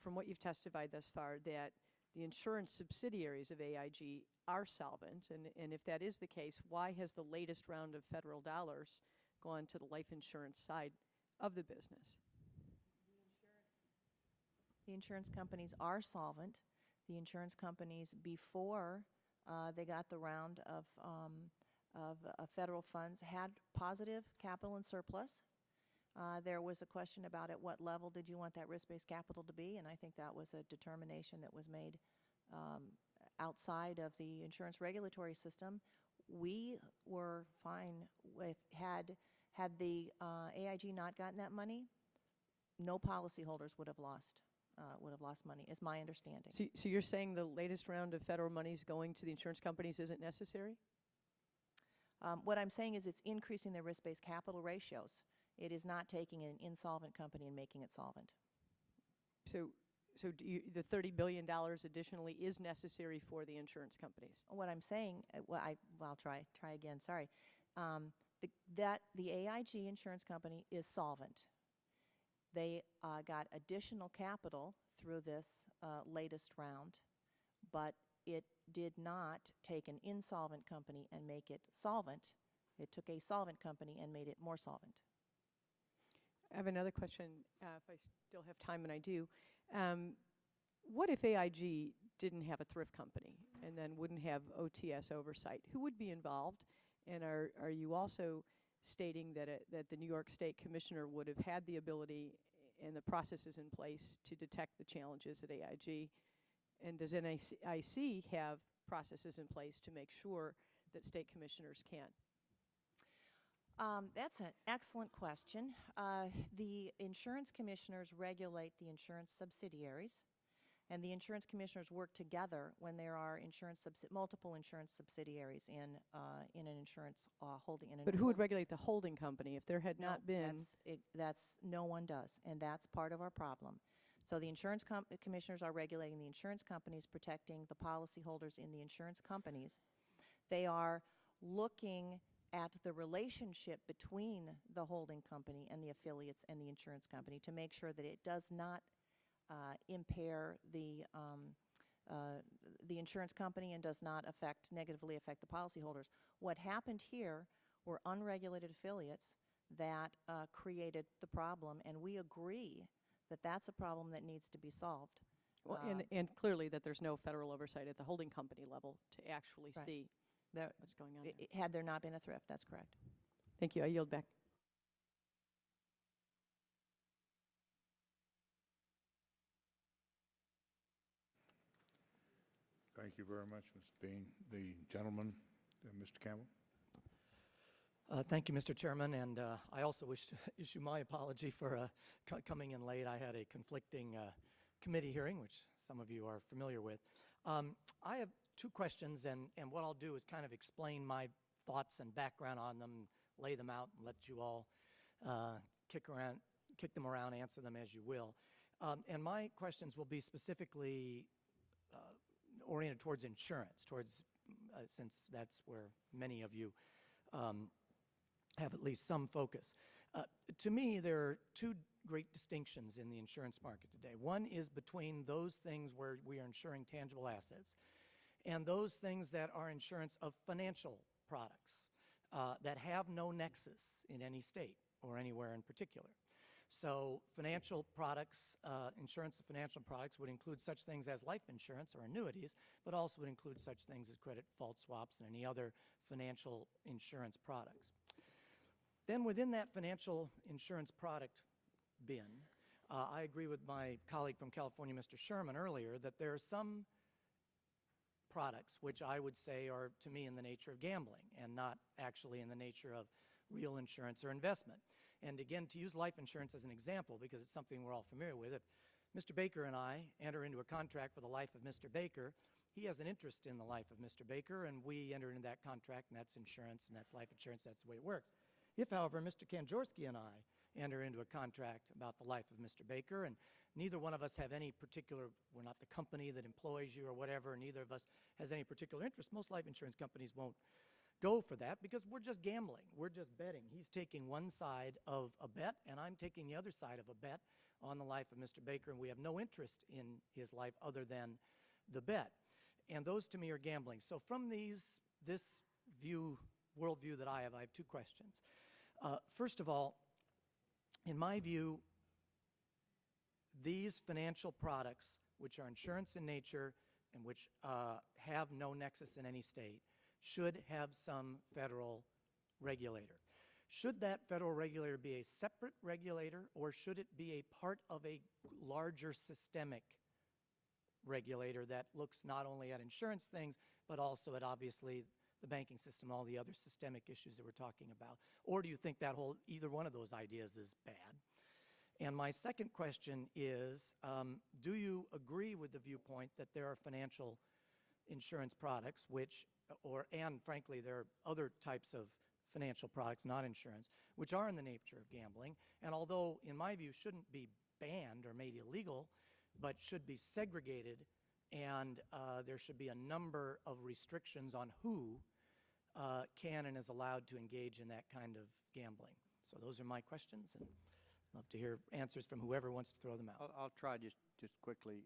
from what you've testified thus far, that the insurance subsidiaries of AIG are solvent? And if that is the case, why has the latest round of federal dollars gone to the life insurance side of the business?
The insurance companies are solvent. The insurance companies, before they got the round of federal funds, had positive capital and surplus. There was a question about at what level did you want that risk-based capital to be, and I think that was a determination that was made outside of the insurance regulatory system. We were fine with, had the AIG not gotten that money, no policyholders would have lost money, is my understanding.
So you're saying the latest round of federal monies going to the insurance companies isn't necessary?
What I'm saying is it's increasing their risk-based capital ratios. It is not taking an insolvent company and making it solvent.
So the $30 billion additionally is necessary for the insurance companies?
What I'm saying, I'll try again, sorry. That the AIG insurance company is solvent. They got additional capital through this latest round, but it did not take an insolvent company and make it solvent. It took a solvent company and made it more solvent.
I have another question, if I still have time, and I do. What if AIG didn't have a thrift company and then wouldn't have OTS oversight? Who would be involved? And are you also stating that the New York State Commissioner would have had the ability and the processes in place to detect the challenges at AIG? And does NAIC have processes in place to make sure that state commissioners can?
That's an excellent question. The insurance commissioners regulate the insurance subsidiaries, And the insurance commissioners work together when there are multiple insurance subsidiaries in an insurance holding.
But who would regulate the holding company if there had not been?
That's no one does, and that's part of our problem. So the insurance commissioners are regulating the insurance companies, protecting the policyholders in the insurance companies. They are looking at the relationship between the holding company and the affiliates and the insurance company to make sure that it does not impair the insurance company and does not negatively affect the policyholders. What happened here were unregulated affiliates that created the problem, and we agree that that's a problem that needs to be solved.
Well, and clearly that there's no federal oversight at the holding company level to actually see what's going on.
Had there not been a thrift, that's correct.
Thank you. I yield back.
Thank you very much, Ms. Bean. The gentleman, Mr. Campbell.
Thank you, Mr. Chairman, and I also wish to issue my apology for coming in late. I had a conflicting committee hearing, which some of you are familiar with. I have two questions, and what I'll do is kind of explain my thoughts and background on them, lay them out, and let you all kick them around, answer them as you will. And my questions will be specifically oriented towards insurance, since that's where many of you have at least some focus. To me, there are two great distinctions in the insurance market today. One is between those things where we are insuring tangible assets and those things that are insurance of financial products that have no nexus in any state or anywhere in particular. So financial products, insurance of financial products would include such things as life insurance or annuities, but also would include such things as credit default swaps and any other financial insurance products. Then within that financial insurance product bin, I agree with my colleague from California, Mr. Sherman, earlier, that there are some products which I would say are, to me, in the nature of gambling and not actually in the nature of real insurance or investment. And again, to use life insurance as an example, because it's something we're all familiar with, if Mr. Baker and I enter into a contract for the life of Mr. Baker, he has an interest in the life of Mr. Baker, and we enter into that contract, and that's insurance, and that's life insurance, that's the way it works. If, however, Mr. Kanjorski and I enter into a contract about the life of Mr. Baker, and neither one of us have any particular, we're not the company that employs you or whatever, and neither of us has any particular interest, most life insurance companies won't go for that because we're just gambling. We're just betting. He's taking one side of a bet, and I'm taking the other side of a bet on the life of Mr. Baker, and we have no interest in his life other than the bet. And those, to me, are gambling. So from this worldview that I have two questions. First of all, in my view, these financial products, which are insurance in nature and which have no nexus in any state, should have some federal regulator. Should that federal regulator be a separate regulator, or should it be a part of a larger systemic regulator that looks not only at insurance things, but also at, obviously, the banking system, all the other systemic issues that we're talking about? Or do you think that either one of those ideas is bad? And my second question is, do you agree with the viewpoint that there are financial insurance products and frankly, there are other types of financial products, not insurance, which are in the nature of gambling, and although, in my view, shouldn't be banned or made illegal, but should be segregated, and there should be a number of restrictions on who can and is allowed to engage in that kind of gambling. So those are my questions, and I'd love to hear answers from whoever wants to throw them out.
I'll try just quickly.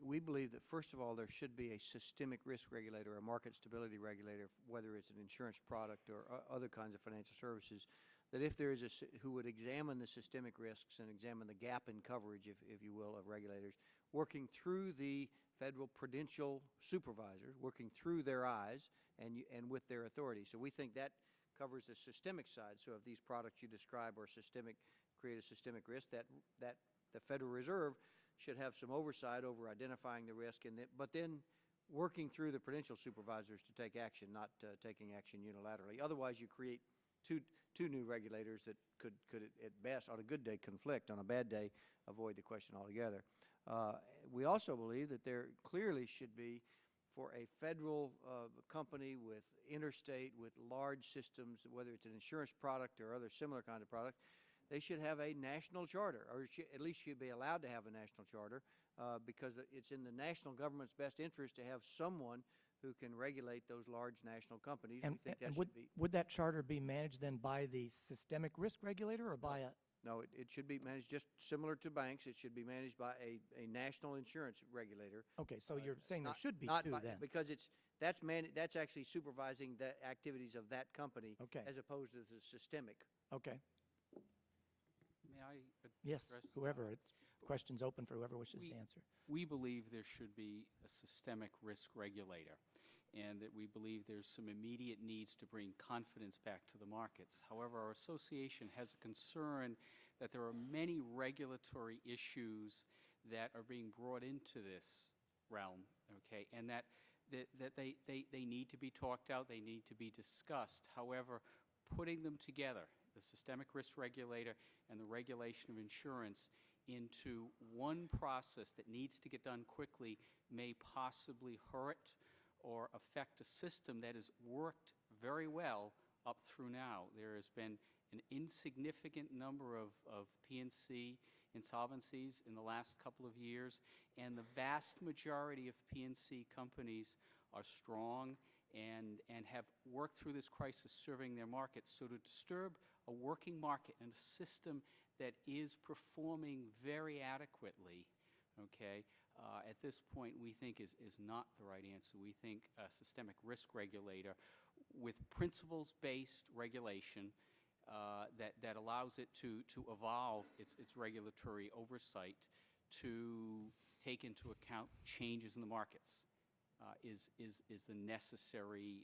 We believe that, first of all, there should be a systemic risk regulator, a market stability regulator, whether it's an insurance product or other kinds of financial services, that if there is who would examine the systemic risks and examine the gap in coverage, if you will, of regulators, working through the federal prudential supervisors, working through their eyes and with their authority. So we think that covers the systemic side. So if these products you describe are systemic, create a systemic risk, that the Federal Reserve should have some oversight over identifying the risk, but then working through the prudential supervisors to take action, not taking action unilaterally. Otherwise, you create two new regulators that could at best, on a good day, conflict, on a bad day, avoid the question altogether. We also believe that there clearly should be, for a federal company with interstate, with large systems, whether it's an insurance product or other similar kind of product, they should have a national charter, or at least should be allowed to have a national charter, because it's in the national government's best interest to have someone who can regulate those large national companies.
And,
We think that
and
should be.
would that charter be managed then by the systemic risk regulator or by a?
No, it should be managed just similar to banks. It should be managed by a national insurance regulator.
Okay, so you're saying there
Not-
should be
not
two
by-
then?
Because that's actually supervising the activities of that company,
Okay.
as opposed to the systemic.
Okay.
May I
Yes,
address?
whoever. It's questions open for whoever wishes
We-
to answer.
We believe there should be a systemic risk regulator, and that we believe there's some immediate needs to bring confidence back to the markets. However, our association has a concern that there are many regulatory issues that are being brought into this realm, okay, and that they need to be talked out, they need to be discussed. However, putting them together, the systemic risk regulator and the regulation of insurance, into one process that needs to get done quickly may possibly hurt or affect a system that has worked very well up through now. There has been an insignificant number of P&C insolvencies in the last couple of years, and the vast majority of P&C companies are strong and have worked through this crisis serving their markets. So to disturb a working market and a system that is performing very adequately, okay, at this point we think is not the right answer. We think a systemic risk regulator with principles-based regulation that allows it to evolve its regulatory oversight to take into account changes in the markets is the necessary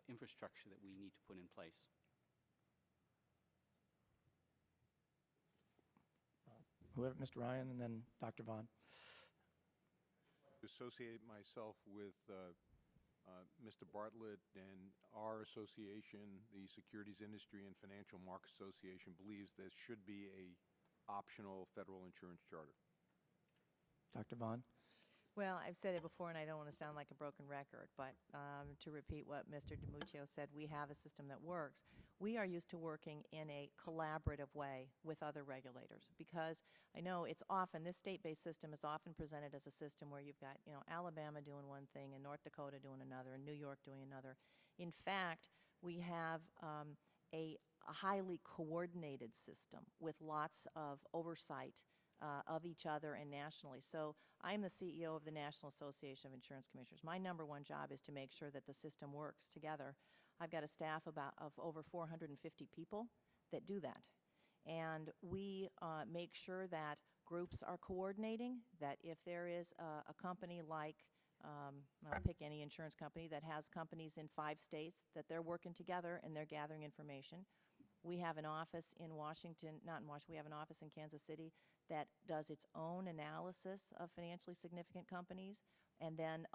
infrastructure that we need to put in place.
Whoever, Mr. Ryan, and then Dr. Vaughn.
Associate myself with Mr. Bartlett, and our association, the Securities Industry and Financial Market Association, believes there should be a optional federal insurance charter.
Dr. Vaughn.
Well, I've said it before, and I don't want to sound like a broken record, but to repeat what Mr. DiMuccio said, we have a system that works. We are used to working in a collaborative way with other regulators, because I know it's often, this state-based system is often presented as a system where you've got, Alabama doing one thing and North Dakota doing another and New York doing another. In fact, we have a highly coordinated system with lots of oversight of each other and nationally. So I'm the CEO of the National Association of Insurance Commissioners. My number one job is to make sure that the system works together. I've got a staff of over 450 people that do that. And we make sure that groups are coordinating, that if there is a company like, I'll pick any insurance company that has companies in 5 states, that they're working together and they're gathering information. We have an office in Washington, not in Washington, we have an office in Kansas City that does its own analysis of financially significant companies, and then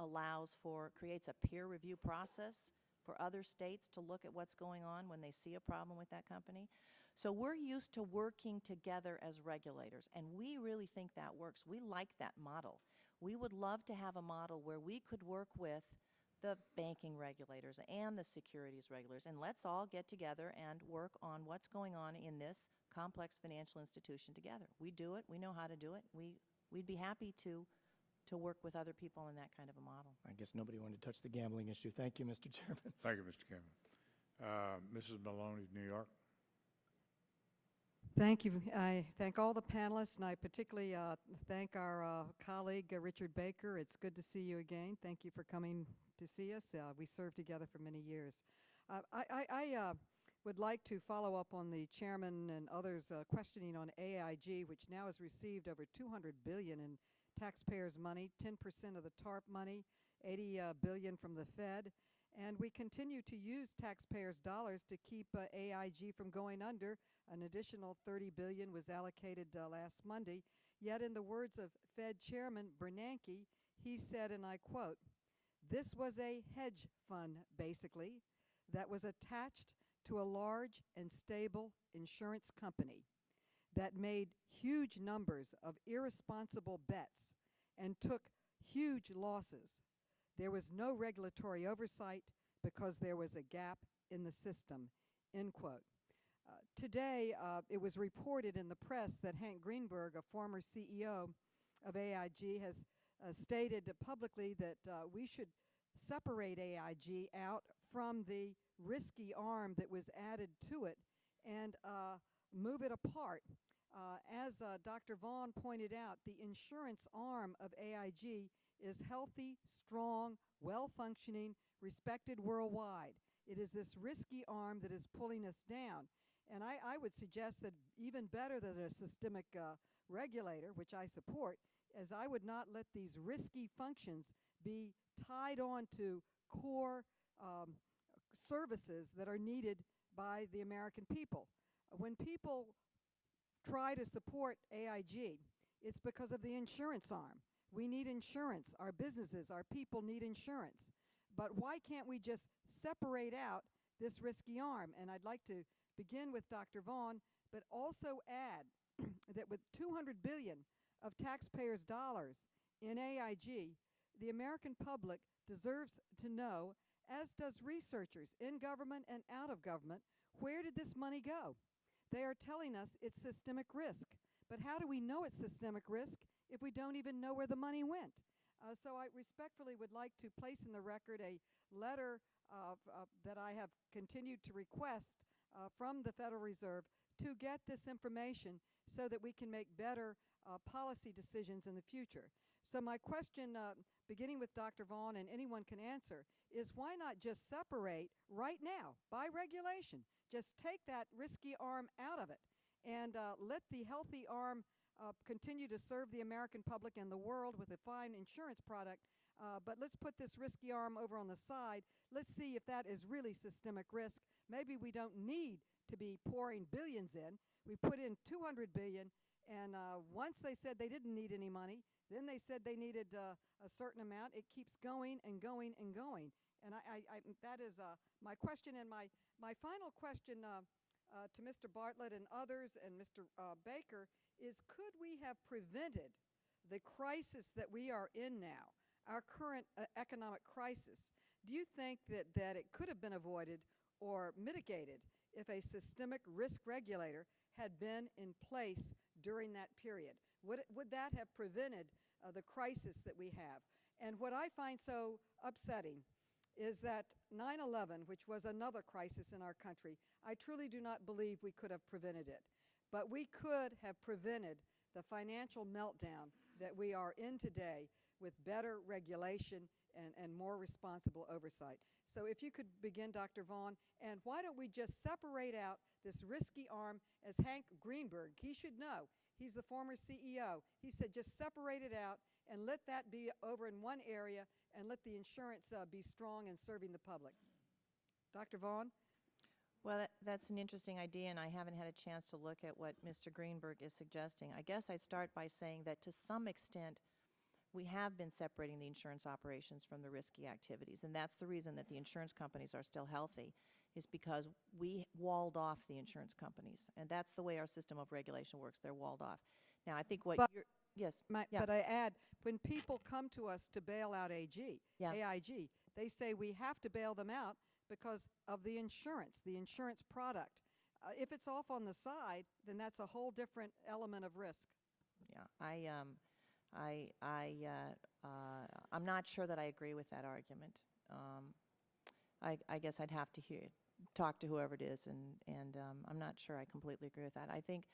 creates a peer review process for other states to look at what's going on when they see a problem with that company. So we're used to working together as regulators, and we really think that works. We like that model. We would love to have a model where we could work with the banking regulators and the securities regulators, and let's all get together and work on what's going on in this complex financial institution together. We do it. We know how to do it. We'd be happy to work with other people in that kind of a model.
I guess nobody wanted to touch the gambling issue. Thank you, Mr. Chairman.
Thank you, Mr. Cameron. Mrs. Maloney, New York.
Thank you. I thank all the panelists, and I particularly thank our colleague, Richard Baker. It's good to see you again. Thank you for coming to see us. We served together for many years. I would like to follow up on the chairman and others' questioning on AIG, which now has received over $200 billion in taxpayers' money, 10% of the TARP money, $80 billion from the Fed. And we continue to use taxpayers' dollars to keep AIG from going under. An additional $30 billion was allocated last Monday. Yet in the words of Fed Chairman Bernanke, he said, and I quote, "This was a hedge fund, basically, that was attached to a large and stable insurance company. that made huge numbers of irresponsible bets and took huge losses. There was no regulatory oversight because there was a gap in the system, end quote. Today, it was reported in the press that Hank Greenberg, a former CEO of AIG, has stated publicly that we should separate AIG out from the risky arm that was added to it and move it apart. As Dr. Vaughn pointed out, the insurance arm of AIG is healthy, strong, well-functioning, respected worldwide. It is this risky arm that is pulling us down. And I would suggest that even better than a systemic regulator, which I support, as I would not let these risky functions be tied on to core services that are needed by the American people. When people try to support AIG, it's because of the insurance arm. We need insurance. Our businesses, our people need insurance. But why can't we just separate out this risky arm? And I'd like to begin with Dr. Vaughn, but also add that with $200 billion of taxpayers' dollars in AIG, the American public deserves to know, as does researchers in government and out of government, where did this money go? They are telling us it's systemic risk. But how do we know it's systemic risk if we don't even know where the money went? So I respectfully would like to place in the record a letter that I have continued to request from the Federal Reserve to get this information so that we can make better policy decisions in the future. So my question, beginning with Dr. Vaughn, and anyone can answer, is why not just separate right now, by regulation, just take that risky arm out of it and let the healthy arm continue to serve the American public and the world with a fine insurance product, but let's put this risky arm over on the side. Let's see if that is really systemic risk. Maybe we don't need to be pouring billions in. We put in $200 billion, and once they said they didn't need any money, then they said they needed a certain amount. It keeps going and going and going. And that is my question. And my final question to Mr. Bartlett and others and Mr. Baker is, could we have prevented the crisis that we are in now, our current economic crisis? Do you think that it could have been avoided or mitigated if a systemic risk regulator had been in place during that period? Would that have prevented the crisis that we have? And what I find so upsetting is that 9/11, which was another crisis in our country, I truly do not believe we could have prevented it. But we could have prevented the financial meltdown that we are in today with better regulation and more responsible oversight. So if you could begin, Dr. Vaughn, and why don't we just separate out this risky arm, as Hank Greenberg, he should know, he's the former CEO, he said just separate it out and let that be over in one area and let the insurance be strong in serving the public. Dr. Vaughn?
Well, that's an interesting idea, and I haven't had a chance to look at what Mr. Greenberg is suggesting. I guess I'd start by saying that to some extent, we have been separating the insurance operations from the risky activities, and that's the reason that the insurance companies are still healthy, is because we walled off the insurance companies, and that's the way our system of regulation works. They're walled off. Now, I think what you're... Yes.
But I add, when people come to us to bail out AIG, they say we have to bail them out because of the insurance product. If it's off on the side, then that's a whole different element of risk.
Yeah, I'm not sure that I agree with that argument. I guess I'd have to talk to whoever it is, and I'm not sure I completely agree with that. I think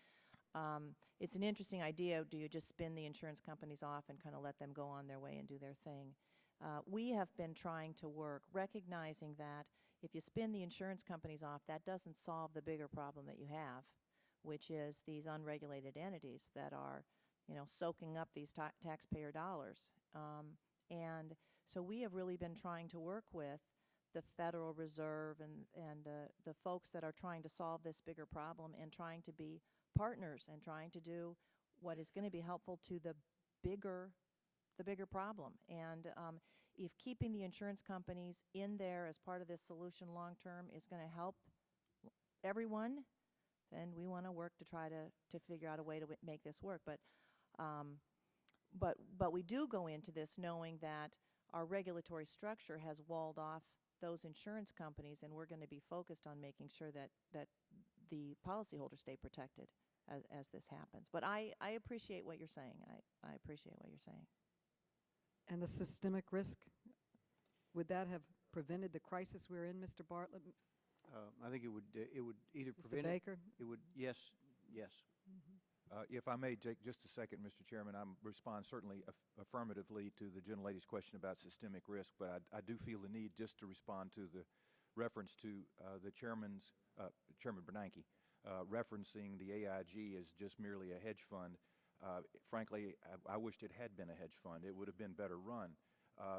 it's an interesting idea. Do you just spin the insurance companies off and kind of let them go on their way and do their thing? We have been trying to work, recognizing that if you spin the insurance companies off, that doesn't solve the bigger problem that you have, which is these unregulated entities that are, soaking up these taxpayer dollars. And so we have really been trying to work with the Federal Reserve and the folks that are trying to solve this bigger problem and trying to be partners and trying to do what is going to be helpful to the bigger problem. And if keeping the insurance companies in there as part of this solution long term is going to help everyone, then we want to work to try to figure out a way to make this work. But we do go into this knowing that our regulatory structure has walled off those insurance companies, and we're going to be focused on making sure that the policyholders stay protected as this happens. But I appreciate what you're saying. I appreciate what you're saying.
And the systemic risk, would that have prevented the crisis we're in, Mr. Bartlett?
I think it would either
Mr.
prevent
Baker?
it would, yes.
If I may take just a second, Mr. Chairman, I respond certainly affirmatively to the gentlelady's question about systemic risk, but I do feel the need just to respond to the reference to the Chairman Bernanke, referencing the AIG as just merely a hedge fund. Frankly, I wished it had been a hedge fund. It would have been better run.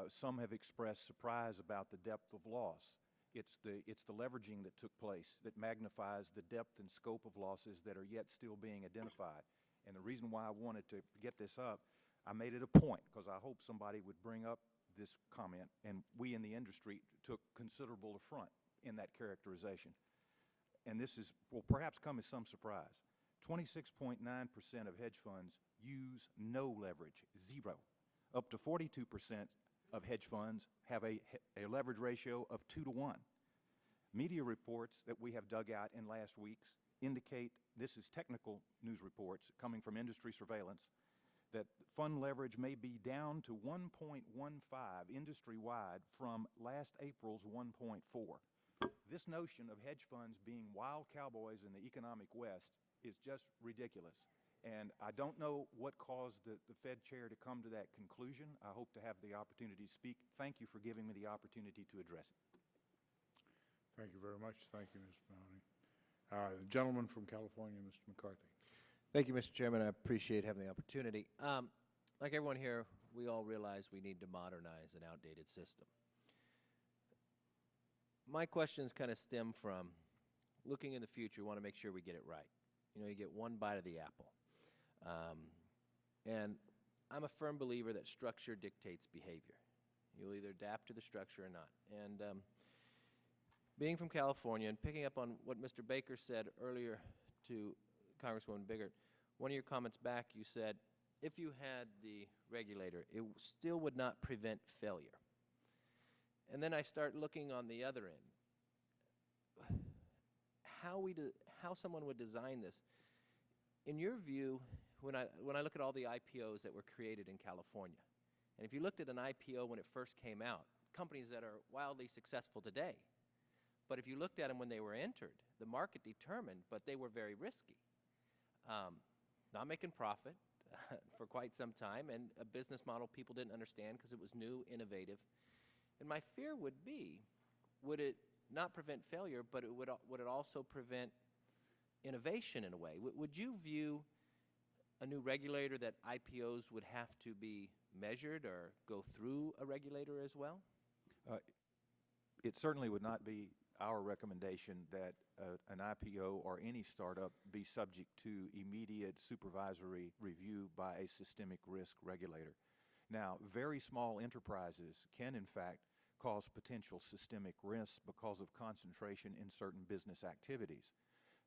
Some have expressed surprise about the depth of loss. It's the leveraging that took place that magnifies the depth and scope of losses that are yet still being identified. And the reason why I wanted to get this up, I made it a point because I hope somebody would bring up this comment, and we in the industry took considerable affront in that characterization. And this will perhaps come as some surprise. 26.9% of hedge funds use no leverage, zero. Up to 42% of hedge funds have a leverage ratio of 2 to 1. Media reports that we have dug out in last weeks indicate, this is technical news reports coming from industry surveillance, that fund leverage may be down to 1.15 industry-wide from last April's 1.4. This notion of hedge funds being wild cowboys in the economic West is just ridiculous. And I don't know what caused the Fed chair to come to that conclusion. I hope to have the opportunity to speak. Thank you for giving me the opportunity to address it.
Thank you very much. Thank you, Ms. Mahoney. The gentleman from California, Mr. McCarthy.
Thank you, Mr. Chairman. I appreciate having the opportunity. Like everyone here, we all realize we need to modernize an outdated system. My questions kind of stem from looking in the future. We want to make sure we get it right. You know, you get one bite of the apple. And I'm a firm believer that structure dictates behavior. You'll either adapt to the structure or not. And being from California and picking up on what Mr. Baker said earlier to Congresswoman Biggert, one of your comments back, you said, if you had the regulator, it still would not prevent failure. And then I start looking on the other end. How someone would design this. In your view, when I look at all the IPOs that were created in California, and if you looked at an IPO when it first came out, companies that are wildly successful today, but if you looked at them when they were entered, the market determined, but they were very risky. Not making profit for quite some time, and a business model people didn't understand because it was new, innovative. And my fear would be, would it not prevent failure, but would it also prevent innovation in a way? Would you view a new regulator that IPOs would have to be measured or go through a regulator as well?
It certainly would not be our recommendation that an IPO or any startup be subject to immediate supervisory review by a systemic risk regulator. Now, very small enterprises can, in fact, cause potential systemic risks because of concentration in certain business activities.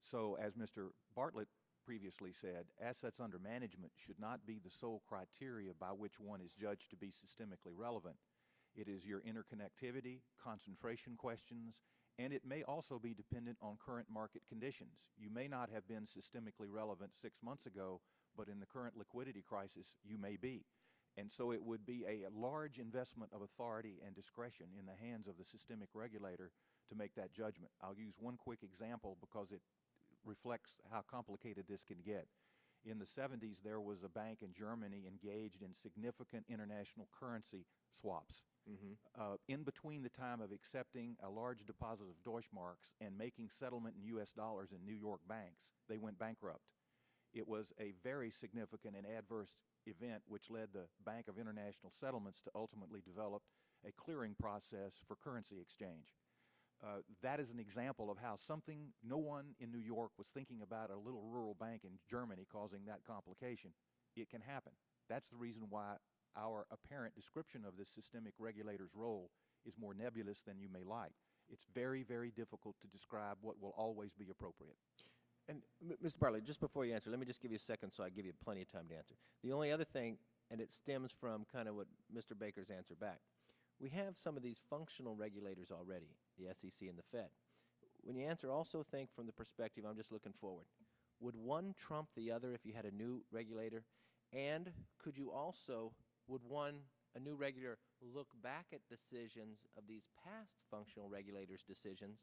So, as Mr. Bartlett previously said, assets under management should not be the sole criteria by which one is judged to be systemically relevant. It is your interconnectivity, concentration questions, and it may also be dependent on current market conditions. You may not have been systemically relevant 6 months ago, but in the current liquidity crisis, you may be. And so it would be a large investment of authority and discretion in the hands of the systemic regulator to make that judgment. I'll use one quick example because it reflects how complicated this can get. In the 70s, there was a bank in Germany engaged in significant international currency swaps. In between the time of accepting a large deposit of Deutschmarks and making settlement in U.S. dollars in New York banks, they went bankrupt. It was a very significant and adverse event which led the Bank of International Settlements to ultimately develop a clearing process for currency exchange. That is an example of how something no one in New York was thinking about, a little rural bank in Germany causing that complication. It can happen. That's the reason why our apparent description of this systemic regulator's role is more nebulous than you may like. It's very, very difficult to describe what will always be appropriate.
And Mr. Bartley, just before you answer, let me just give you a second so I give you plenty of time to answer. The only other thing, and it stems from kind of what Mr. Baker's answer back, we have some of these functional regulators already, the SEC and the Fed. When you answer, also think from the perspective, I'm just looking forward. Would one trump the other if you had a new regulator? And could you also, would a new regulator look back at decisions of these past functional regulators' decisions,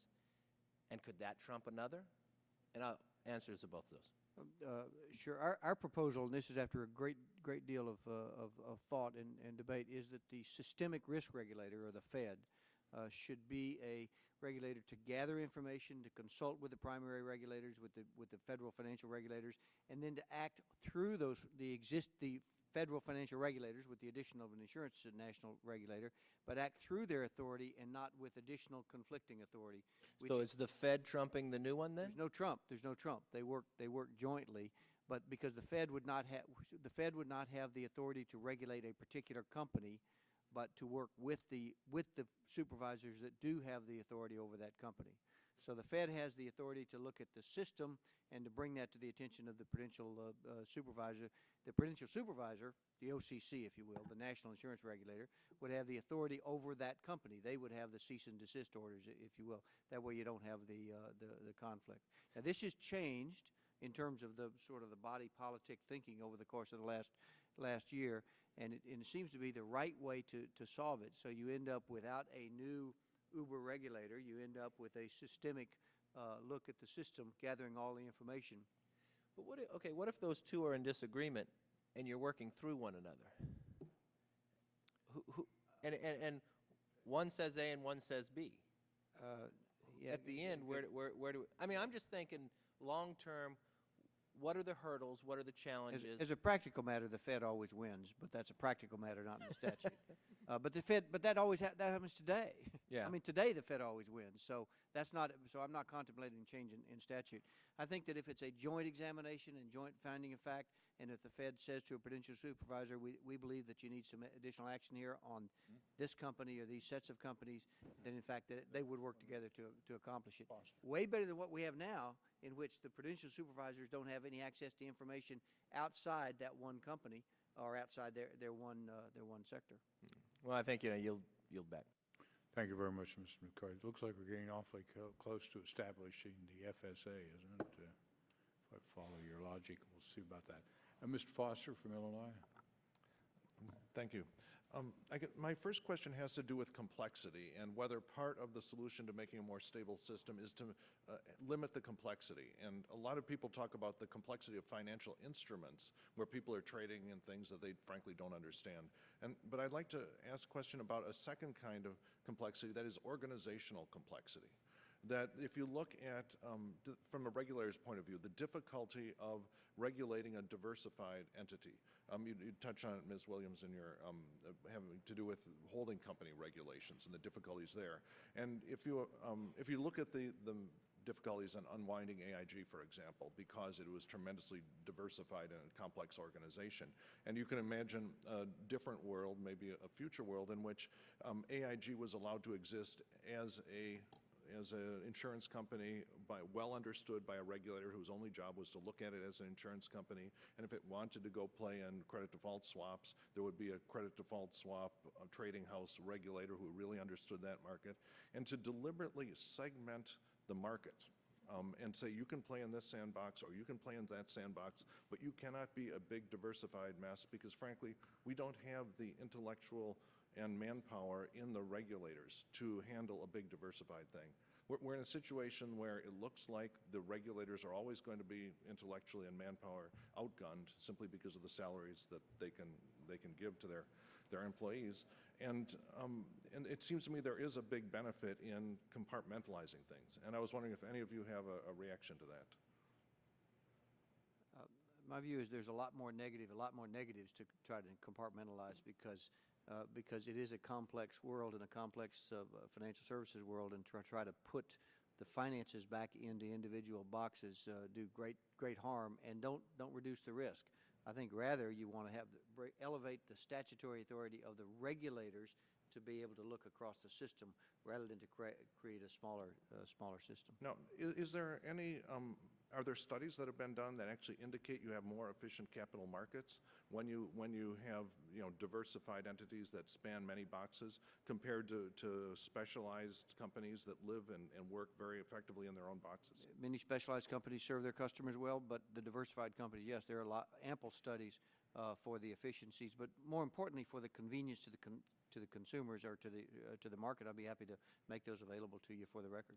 and could that trump another? And I'll answer to both of those.
Sure. Our proposal, and this is after a great deal of thought and debate, is that the systemic risk regulator, or the Fed, should be a regulator to gather information, to consult with the primary regulators, with the federal financial regulators, and then to act through the federal financial regulators, with the addition of an insurance national regulator, but act through their authority and not with additional conflicting authority.
So is the Fed trumping the new one then?
There's no trump. There's no trump. They work jointly, but because the Fed would not have the authority to regulate a particular company, but to work with the supervisors that do have the authority over that company. So the Fed has the authority to look at the system and to bring that to the attention of the prudential supervisor. The prudential supervisor, the OCC, if you will, the National Insurance Regulator, would have the authority over that company. They would have the cease and desist orders, if you will. That way you don't have the conflict. Now, this has changed in terms of the sort of the body politic thinking over the course of the last year, and it seems to be the right way to solve it. So you end up without a new Uber regulator. You end up with a systemic look at the system, gathering all the information.
But what if those two are in disagreement and you're working through one another? And one says A and one says B.
Yeah,
at the end, where do I mean, I'm just thinking long term. What are the hurdles? What are the challenges?
As a practical matter, the Fed always wins, but that's a practical matter, not in the statute. But that always that happens today.
Yeah.
I mean, today the Fed always wins, so that's not. So I'm not contemplating change in statute. I think that if it's a joint examination and joint finding of fact, and if the Fed says to a prudential supervisor, we believe that you need some additional action here on this company or these sets of companies, then in fact they would work together to accomplish it. Way better than what we have now, in which the prudential supervisors don't have any access to information outside that one company or outside their one sector.
Well, I think you'll yield back.
Thank you very much, Mr. McCoy. It looks like we're getting awfully close to establishing the FSA, isn't it? If I follow your logic, we'll see about that. Mr. Foster from Illinois.
Thank you. My first question has to do with complexity and whether part of the solution to making a more stable system is to limit the complexity. And a lot of people talk about the complexity of financial instruments where people are trading in things that they frankly don't understand. But I'd like to ask a question about a second kind of complexity, that is organizational complexity. That if you look at, from a regulator's point of view, the difficulty of regulating a diversified entity. You touched on it, Ms. Williams, in your having to do with holding company regulations and the difficulties there. And if you look at the difficulties in unwinding AIG, for example, because it was tremendously diversified in a complex organization. And you can imagine a different world, maybe a future world, in which AIG was allowed to exist as an insurance company, well understood by a regulator whose only job was to look at it as an insurance company. And if it wanted to go play in credit default swaps, there would be a credit default swap trading house regulator who really understood that market. And to deliberately segment the market and say you can play in this sandbox or you can play in that sandbox, but you cannot be a big diversified mess because, frankly, we don't have the intellectual and manpower in the regulators to handle a big diversified thing. We're in a situation where it looks like the regulators are always going to be intellectually and manpower outgunned simply because of the salaries that they can give to their employees. And it seems to me there is a big benefit in compartmentalizing things. And I was wondering if any of you have a reaction to that.
My view is there's a lot more negatives to try to compartmentalize because it is a complex world and a complex financial services world, and try to put the finances back into individual boxes do great harm and don't reduce the risk. I think rather you want to elevate the statutory authority of the regulators to be able to look across the system rather than to create a smaller system.
Now, is there any are there studies that have been done that actually indicate you have more efficient capital markets when you have diversified entities that span many boxes compared to specialized companies that live and work very effectively in their own boxes?
Many specialized companies serve their customers well, but the diversified companies, yes, there are ample studies for the efficiencies, but more importantly for the convenience to the consumers or to the market. I'll be happy to make those available to you for the record.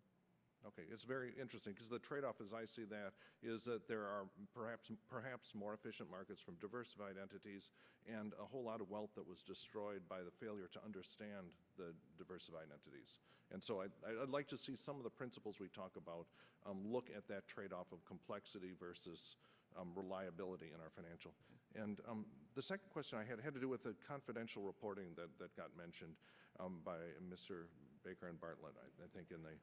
Okay, it's very interesting because the trade-off, as I see that, is that there are perhaps more efficient markets from diversified entities and a whole lot of wealth that was destroyed by the failure to understand the diversified entities. And so I'd like to see some of the principles we talk about look at that trade-off of complexity versus reliability in our financial. And the second question I had to do with the confidential reporting that got mentioned by Mr. Baker and Bartlett, I think, in the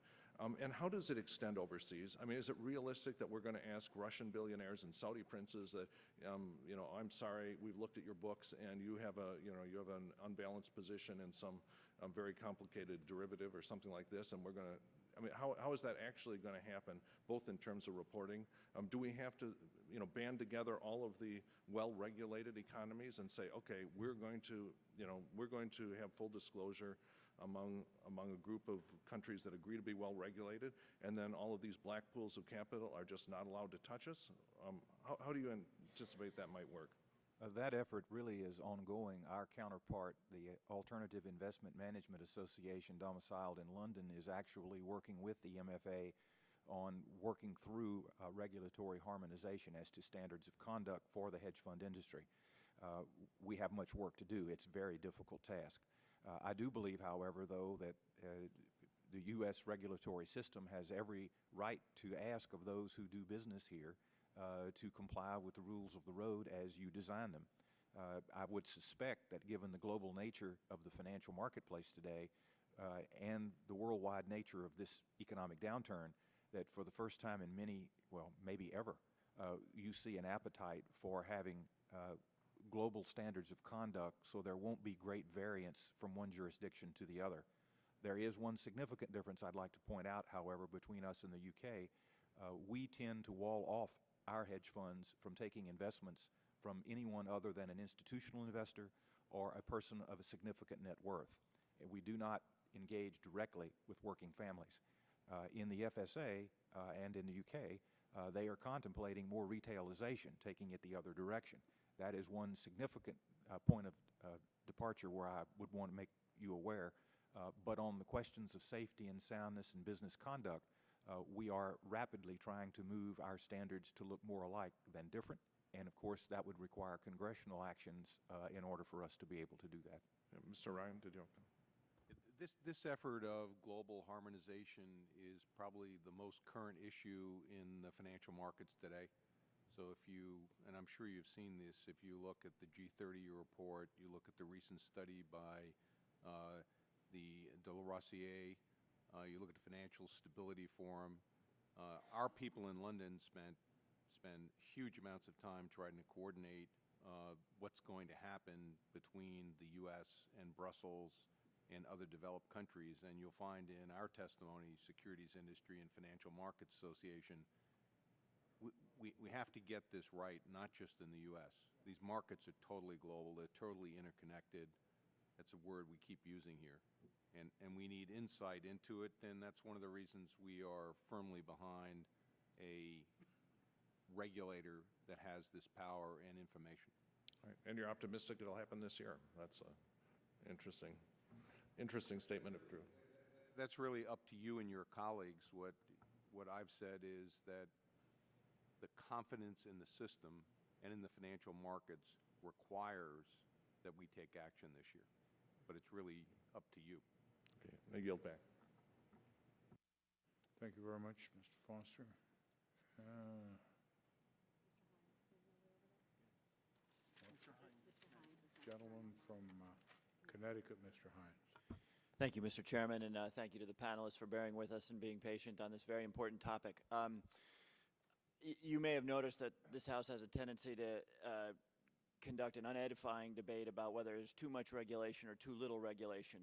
and how does it extend overseas? I mean, is it realistic that we're going to ask Russian billionaires and Saudi princes that, I'm sorry, we've looked at your books and you have an unbalanced position in some very complicated derivative or something like this, and we're going to, I mean, how is that actually going to happen, both in terms of reporting? Do we have to, band together all of the well-regulated economies and say, okay, we're going to have full disclosure among a group of countries that agree to be well regulated, and then all of these black pools of capital are just not allowed to touch us? How do you anticipate that might work?
That effort really is ongoing. Our counterpart, the Alternative Investment Management Association, domiciled in London, is actually working with the MFA on working through regulatory harmonization as to standards of conduct for the hedge fund industry. We have much work to do. It's a very difficult task. I do believe, however, though, that the U.S. regulatory system has every right to ask of those who do business here to comply with the rules of the road as you design them. I would suspect that given the global nature of the financial marketplace today and the worldwide nature of this economic downturn, that for the first time in many, well, maybe ever, you see an appetite for having global standards of conduct so there won't be great variance from one jurisdiction to the other. There is one significant difference I'd like to point out, however, between us and the UK. We tend to wall off our hedge funds from taking investments from anyone other than an institutional investor or a person of a significant net worth. And we do not engage directly with working families. In the FSA and in the UK, they are contemplating more retailization, taking it the other direction. That is one significant point of departure where I would want to make you aware. But on the questions of safety and soundness and business conduct, we are rapidly trying to move our standards to look more alike than different. And of course, that would require congressional actions in order for us to be able to do that.
Mr. Ryan, did you?
This effort of global harmonization is probably the most current issue in the financial markets today. So if you, and I'm sure you've seen this, if you look at the G30 report, you look at the recent study by the de la Rosière, you look at the Financial Stability Forum, our people in London spend huge amounts of time trying to coordinate what's going to happen between the U.S. and Brussels and other developed countries. And you'll find in our testimony, Securities Industry and Financial Markets Association, we have to get this right, not just in the U.S. These markets are totally global. They're totally interconnected. That's a word we keep using here. And we need insight into it, and that's one of the reasons we are firmly behind a regulator that has this power and information.
Right. And you're optimistic it'll happen this year. That's an interesting statement of truth.
That's really up to you and your colleagues. What I've said is that the confidence in the system and in the financial markets requires that we take action this year. But it's really up to you.
Okay, I yield back.
Thank you very much, Mr. Foster. Gentleman from Connecticut, Mr. Hines.
Thank you, Mr. Chairman, and thank you to the panelists for bearing with us and being patient on this very important topic. You may have noticed that this House has a tendency to conduct an unedifying debate about whether there's too much regulation or too little regulation.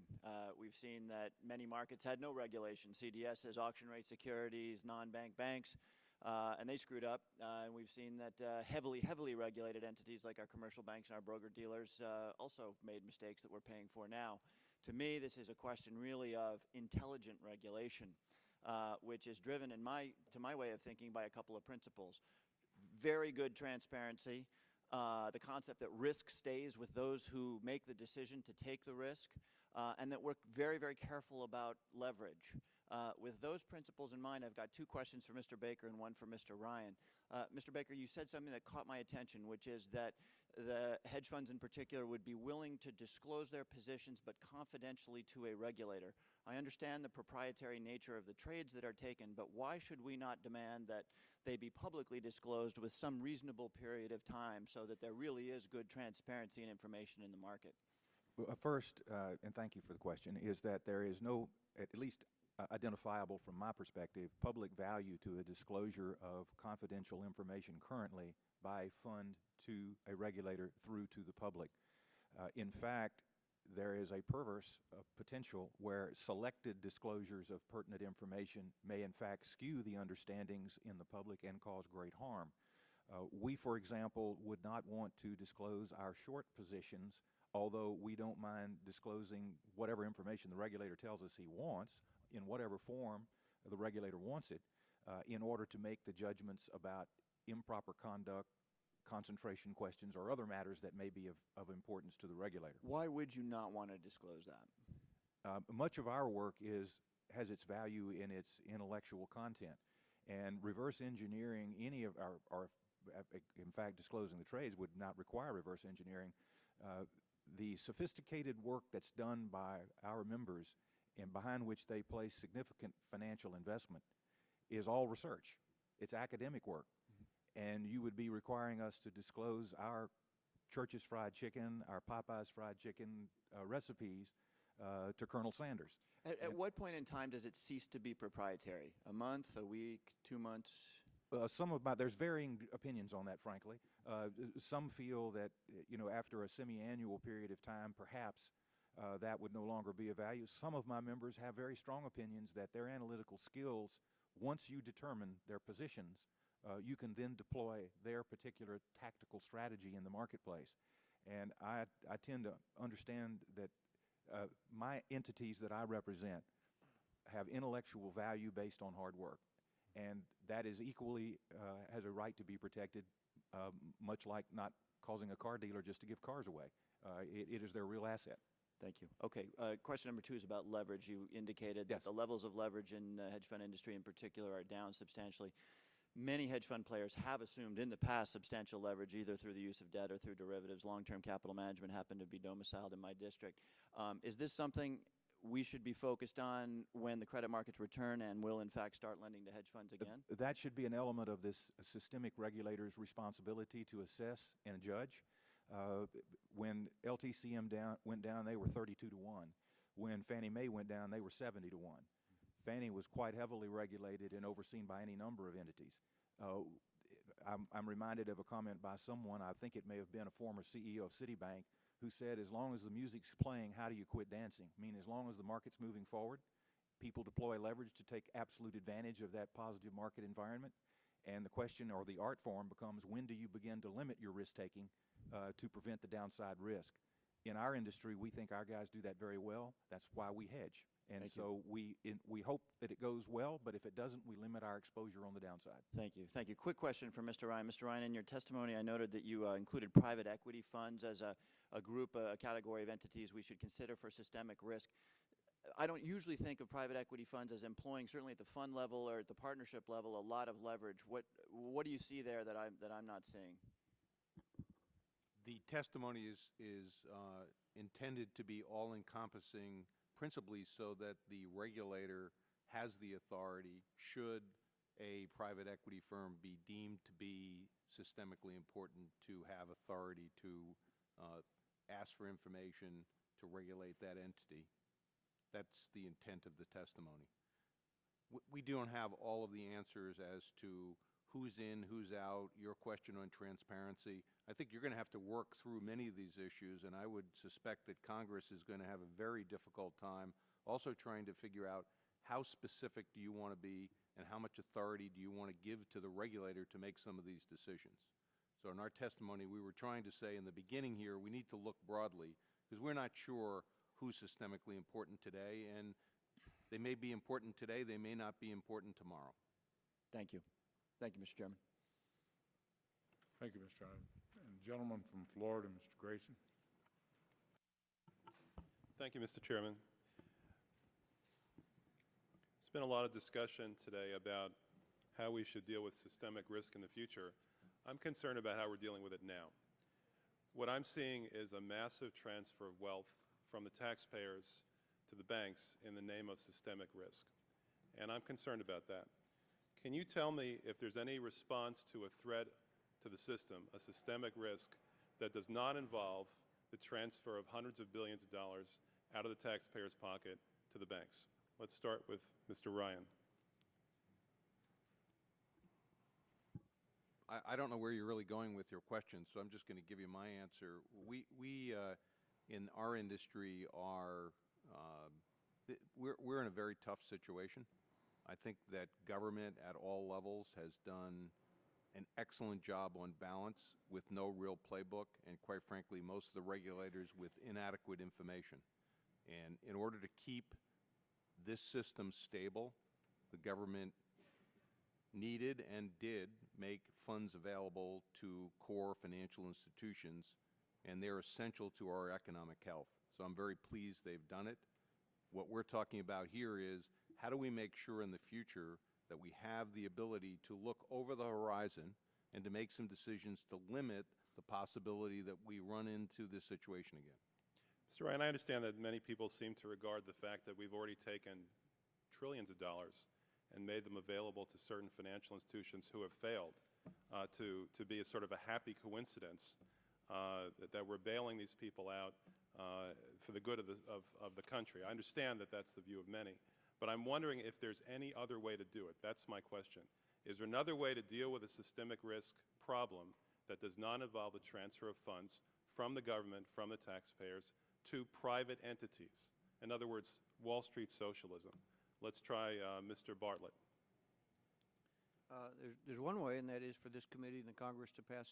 We've seen that many markets had no regulation. CDS has auction rate securities, non-bank banks. and they screwed up. And we've seen that heavily regulated entities like our commercial banks and our broker-dealers also made mistakes that we're paying for now. To me, this is a question really of intelligent regulation, which is driven, to my way of thinking, by a couple of principles. Very good transparency, the concept that risk stays with those who make the decision to take the risk, and that we're very careful about leverage. With those principles in mind, I've got two questions for Mr. Baker and one for Mr. Ryan. Mr. Baker, you said something that caught my attention, which is that the hedge funds in particular would be willing to disclose their positions but confidentially to a regulator. I understand the proprietary nature of the trades that are taken, but why should we not demand that they be publicly disclosed with some reasonable period of time so that there really is good transparency and information in the market?
First, and thank you for the question, is that there is no, at least identifiable from my perspective, public value to a disclosure of confidential information currently by a fund to a regulator through to the public. In fact, there is a perverse potential where selected disclosures of pertinent information may in fact skew the understandings in the public and cause great harm. We, for example, would not want to disclose our short positions, although we don't mind disclosing whatever information the regulator tells us he wants, in whatever form the regulator wants it, in order to make the judgments about improper conduct, concentration questions, or other matters that may be of importance to the regulator.
Why would you not want to disclose that?
Much of our work has its value in its intellectual content, and reverse engineering any of our in fact, disclosing the trades would not require reverse engineering. The sophisticated work that's done by our members and behind which they place significant financial investment is all research. It's academic work. And you would be requiring us to disclose our Church's Fried Chicken, our Popeye's Fried Chicken recipes to Colonel Sanders.
At what point in time does it cease to be proprietary? A month, a week, 2 months?
There's varying opinions on that, frankly. Some feel that, after a semi-annual period of time, perhaps that would no longer be of value. Some of my members have very strong opinions that their analytical skills, once you determine their positions, you can then deploy their particular tactical strategy in the marketplace. And I tend to understand that my entities that I represent have intellectual value based on hard work. And that is equally has a right to be protected, much like not causing a car dealer just to give cars away. It is their real asset.
Thank you. Okay, question number 2 is about leverage. You indicated that the levels of leverage in the hedge fund industry in particular are down substantially. Many hedge fund players have assumed in the past substantial leverage, either through the use of debt or through derivatives. Long-term capital management happened to be domiciled in my district. Is this something we should be focused on when the credit markets return and will in fact start lending to hedge funds again?
That should be an element of this systemic regulator's responsibility to assess and judge. When LTCM went down, they were 32 to 1. When Fannie Mae went down, they were 70 to 1. Fannie was quite heavily regulated and overseen by any number of entities. I'm reminded of a comment by someone, I think it may have been a former CEO of Citibank, who said, as long as the music's playing, how do you quit dancing? I mean, as long as the market's moving forward, people deploy leverage to take absolute advantage of that positive market environment. And the question, or the art form, becomes, when do you begin to limit your risk-taking to prevent the downside risk? In our industry, we think our guys do that very well. That's why we hedge. And so we hope that it goes well, but if it doesn't, we limit our exposure on the downside.
Thank you. Thank you. Quick question for Mr. Ryan. Mr. Ryan, in your testimony, I noted that you included private equity funds as a group, a category of entities we should consider for systemic risk. I don't usually think of private equity funds as employing, certainly at the fund level or at the partnership level, a lot of leverage. What do you see there that I'm not seeing?
The testimony is intended to be all-encompassing, principally so that the regulator has the authority, should a private equity firm be deemed to be systemically important, to have authority to ask for information to regulate that entity. That's the intent of the testimony. We don't have all of the answers as to who's in, who's out, your question on transparency. I think you're going to have to work through many of these issues, and I would suspect that Congress is going to have a very difficult time also trying to figure out how specific do you want to be, and how much authority do you want to give to the regulator to make some of these decisions? So in our testimony, we were trying to say in the beginning here, we need to look broadly, because we're not sure who's systemically important today, and they may be important today, they may not be important tomorrow.
Thank you. Thank you, Mr. Chairman.
Thank you, Mr. Ivan. And gentleman from Florida, Mr. Grayson.
Thank you, Mr. Chairman. There's been a lot of discussion today about how we should deal with systemic risk in the future. I'm concerned about how we're dealing with it now. What I'm seeing is a massive transfer of wealth from the taxpayers to the banks in the name of systemic risk. And I'm concerned about that. Can you tell me if there's any response to a threat to the system, a systemic risk that does not involve the transfer of hundreds of billions of dollars out of the taxpayer's pocket to the banks? Let's start with Mr. Ryan.
I don't know where you're really going with your question, so I'm just going to give you my answer. We in our industry are, we're in a very tough situation. I think that government at all levels has done an excellent job on balance with no real playbook, and quite frankly, most of the regulators with inadequate information. And in order to keep this system stable, the government needed and did make funds available to core financial institutions, and they're essential to our economic health. So I'm very pleased they've done it. What we're talking about here is how do we make sure in the future that we have the ability to look over the horizon and to make some decisions to limit the possibility that we run into this situation again.
Mr. Ryan, I understand that many people seem to regard the fact that we've already taken trillions of dollars and made them available to certain financial institutions who have failed to be a sort of a happy coincidence that we're bailing these people out for the good of the country. I understand that that's the view of many, but I'm wondering if there's any other way to do it. That's my question. Is there another way to deal with a systemic risk problem that does not involve the transfer of funds from the government, from the taxpayers, to private entities? In other words, Wall Street socialism. Let's try Mr. Bartlett.
There's one way, and that is for this committee and the Congress to pass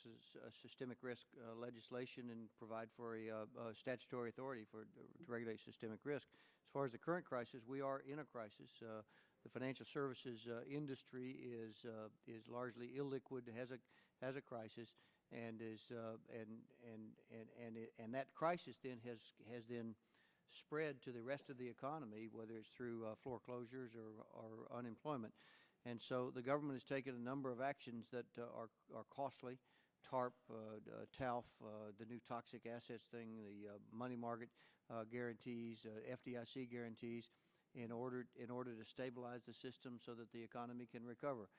systemic risk legislation and provide for a statutory authority to regulate systemic risk. As far as the current crisis, we are in a crisis. The financial services industry is largely illiquid, has a crisis, and that crisis then has then spread to the rest of the economy, whether it's through foreclosures or unemployment. And so the government has taken a number of actions that are costly. TARP, TALF, the new toxic assets thing, the money market guarantees, FDIC guarantees, in order to stabilize the system so that the economy can recover.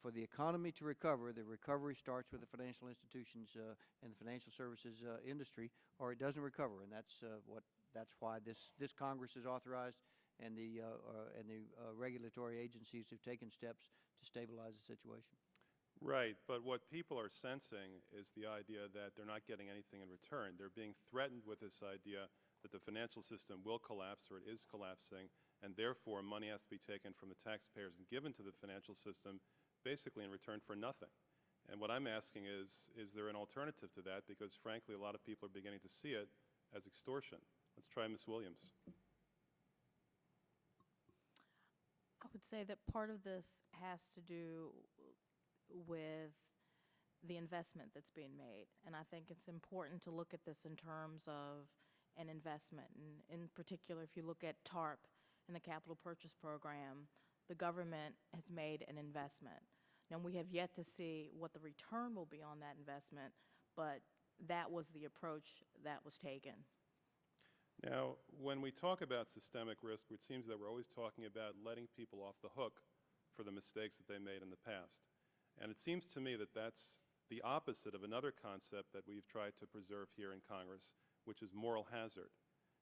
For the economy to recover, the recovery starts with the financial institutions and the financial services industry, or it doesn't recover, and that's why this Congress has authorized and the regulatory agencies have taken steps to stabilize the situation.
Right, but what people are sensing is the idea that they're not getting anything in return. They're being threatened with this idea that the financial system will collapse or it is collapsing, and therefore money has to be taken from the taxpayers and given to the financial system basically in return for nothing. And what I'm asking is there an alternative to that? Because frankly, a lot of people are beginning to see it as extortion. Let's try Ms. Williams.
I would say that part of this has to do with the investment that's being made. And I think it's important to look at this in terms of an investment. And in particular, if you look at TARP and the Capital Purchase Program, the government has made an investment. Now, we have yet to see what the return will be on that investment, but that was the approach that was taken.
Now, when we talk about systemic risk, it seems that we're always talking about letting people off the hook for the mistakes that they made in the past. And it seems to me that that's the opposite of another concept that we've tried to preserve here in Congress, which is moral hazard.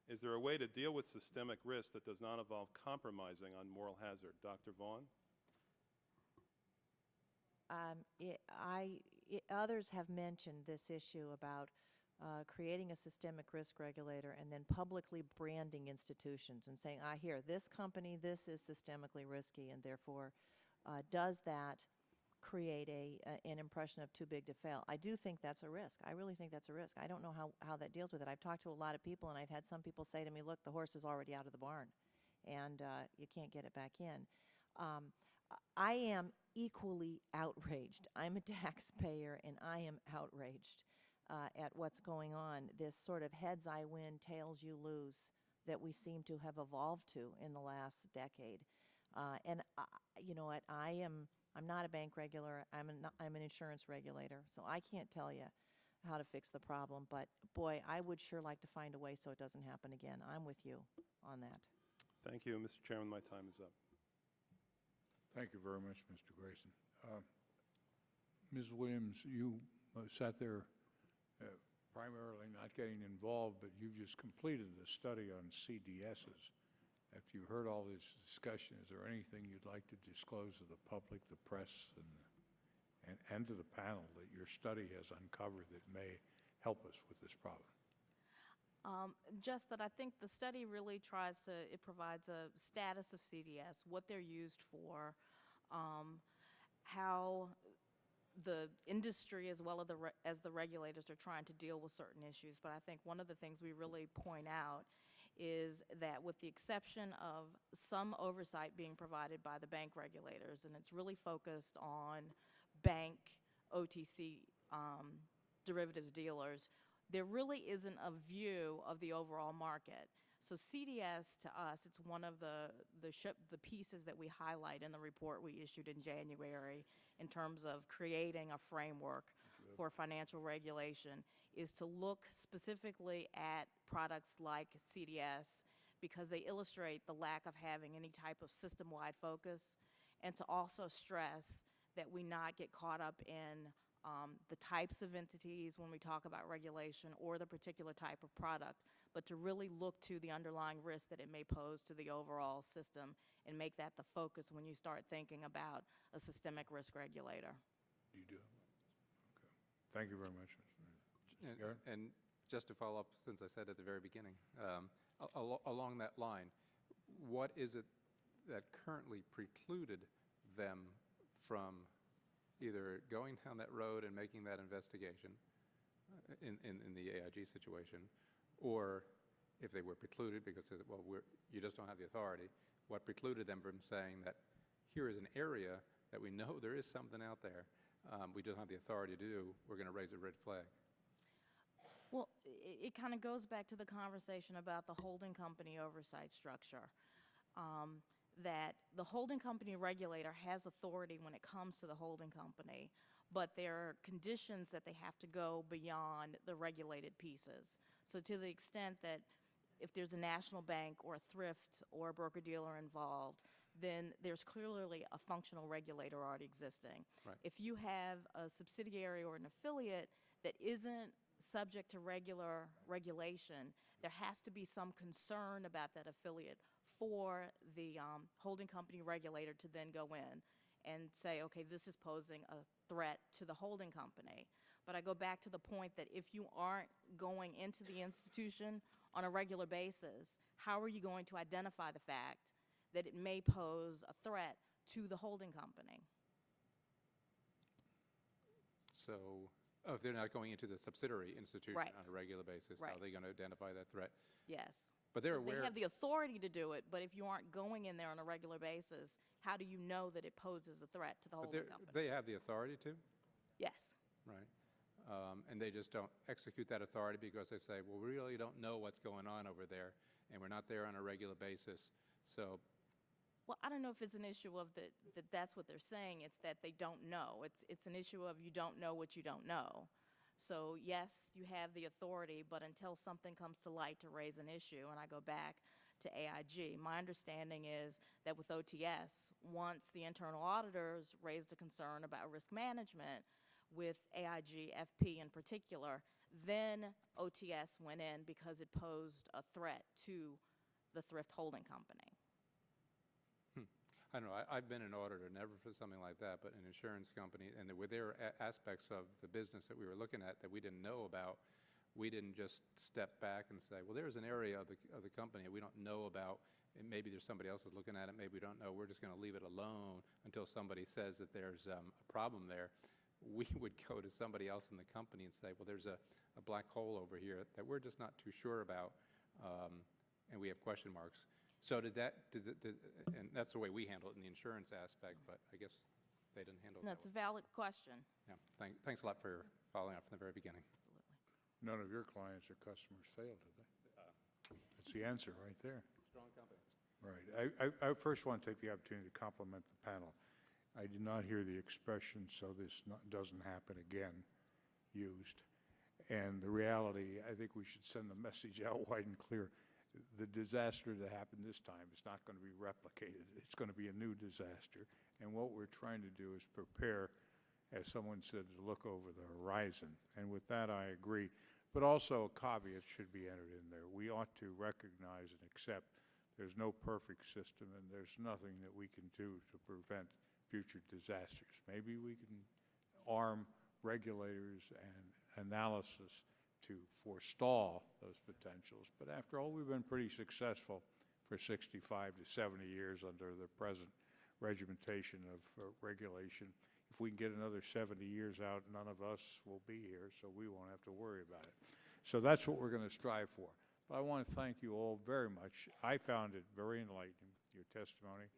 Is there a way to deal with systemic risk that does not involve compromising on moral hazard? Dr. Vaughn?
Others have mentioned this issue about creating a systemic risk regulator and then publicly branding institutions and saying, I hear this company, this is systemically risky, and therefore does that create an impression of too big to fail? I do think that's a risk. I really think that's a risk. I don't know how that deals with it. I've talked to a lot of people, and I've had some people say to me, look, the horse is already out of the barn, and you can't get it back in. I am equally outraged. I'm a taxpayer, and I am outraged at what's going on, this sort of heads I win, tails you lose that we seem to have evolved to in the last decade. You know what, I'm not a bank regulator, I'm an insurance regulator, so I can't tell you how to fix the problem, but boy, I would sure like to find a way so it doesn't happen again. I'm with you on that.
Thank you, Mr. Chairman. My time is up.
Thank you very much, Mr. Grayson. Ms. Williams, you sat there primarily not getting involved, but you've just completed a study on CDSs. After you heard all this discussion, is there anything you'd like to disclose to the public, the press, and to the panel that your study has uncovered that may help us with this problem?
Just that I think the study really it provides a status of CDS, what they're used for, how the industry as well as the regulators are trying to deal with certain issues. But I think one of the things we really point out is that with the exception of some oversight being provided by the bank regulators, and it's really focused on bank OTC derivatives dealers, there really isn't a view of the overall market. So CDS, to us, it's one of the pieces that we highlight in the report we issued in January in terms of creating a framework for financial regulation, is to look specifically at products like CDS because they illustrate the lack of having any type of system-wide focus, and to also stress that we not get caught up in the types of entities when we talk about regulation or the particular type of product, but to really look to the underlying risk that it may pose to the overall system and make that the focus when you start thinking about a systemic risk regulator.
You do? Okay. Thank you very much.
And just to follow up, since I said at the very beginning, along that line, what is it that currently precluded them from either going down that road and making that investigation in the AIG situation, or if they were precluded because, well, you just don't have the authority, what precluded them from saying that here is an area that we know there is something out there, we don't have the authority to do, we're going to raise a red flag?
Well, it kind of goes back to the conversation about the holding company oversight structure. That the holding company regulator has authority when it comes to the holding company, but there are conditions that they have to go beyond the regulated pieces. So to the extent that if there's a national bank or a thrift or a broker-dealer involved, then there's clearly a functional regulator already existing.
Right.
If you have a subsidiary or an affiliate that isn't subject to regular regulation, there has to be some concern about that affiliate for the holding company regulator to then go in and say, okay, this is posing a threat to the holding company. But I go back to the point that if you aren't going into the institution on a regular basis, how are you going to identify the fact that it may pose a threat to the holding company?
So, if they're not going into the subsidiary institution
Right.
on a regular basis,
Right.
how are they going to identify that threat?
Yes.
But they're aware.
They have the authority to do it, but if you aren't going in there on a regular basis, how do you know that it poses a threat to the
But
holding company?
they have the authority to,
Yes.
right? And they just don't execute that authority because they say, well, we really don't know what's going on over there, and we're not there on a regular basis. So,
Well, I don't know if it's an issue of that's what they're saying. It's that they don't know. It's an issue of you don't know what you don't know. So yes, you have the authority, but until something comes to light to raise an issue, and I go back to AIG, my understanding is that with OTS, once the internal auditors raised a concern about risk management with AIG, FP in particular, then OTS went in because it posed a threat to the thrift holding company.
I don't know, I've been an auditor, never for something like that, but an insurance company, and there were aspects of the business that we were looking at that we didn't know about, we didn't just step back and say, well, there's an area of the company we don't know about, and maybe there's somebody else who's looking at it, maybe we don't know, we're just going to leave it alone until somebody says that there's a problem there. We would go to somebody else in the company and say, well, there's a black hole over here that we're just not too sure about, and we have question marks. So and that's the way we handle it in the insurance aspect, but I guess they didn't handle it that
That's a valid question.
way. Yeah, thanks a lot for following up from the very beginning.
Absolutely.
None of your clients or customers failed, did they? That's the answer right there.
Strong company.
Right. I first want to take the opportunity to compliment the panel. I did not hear the expression, so this doesn't happen again, used. And the reality, I think we should send the message out wide and clear. The disaster that happened this time is not going to be replicated. It's going to be a new disaster. And what we're trying to do is prepare, as someone said, to look over the horizon. And with that, I agree. But also a caveat should be entered in there. We ought to recognize and accept there's no perfect system, and there's nothing that we can do to prevent future disasters. Maybe we can arm regulators and analysis to forestall those potentials. But after all, we've been pretty successful for 65 to 70 years under the present regimentation of regulation. If we can get another 70 years out, none of us will be here, so we won't have to worry about it. So that's what we're going to strive for. But I want to thank you all very much. I found it very enlightening, your testimony.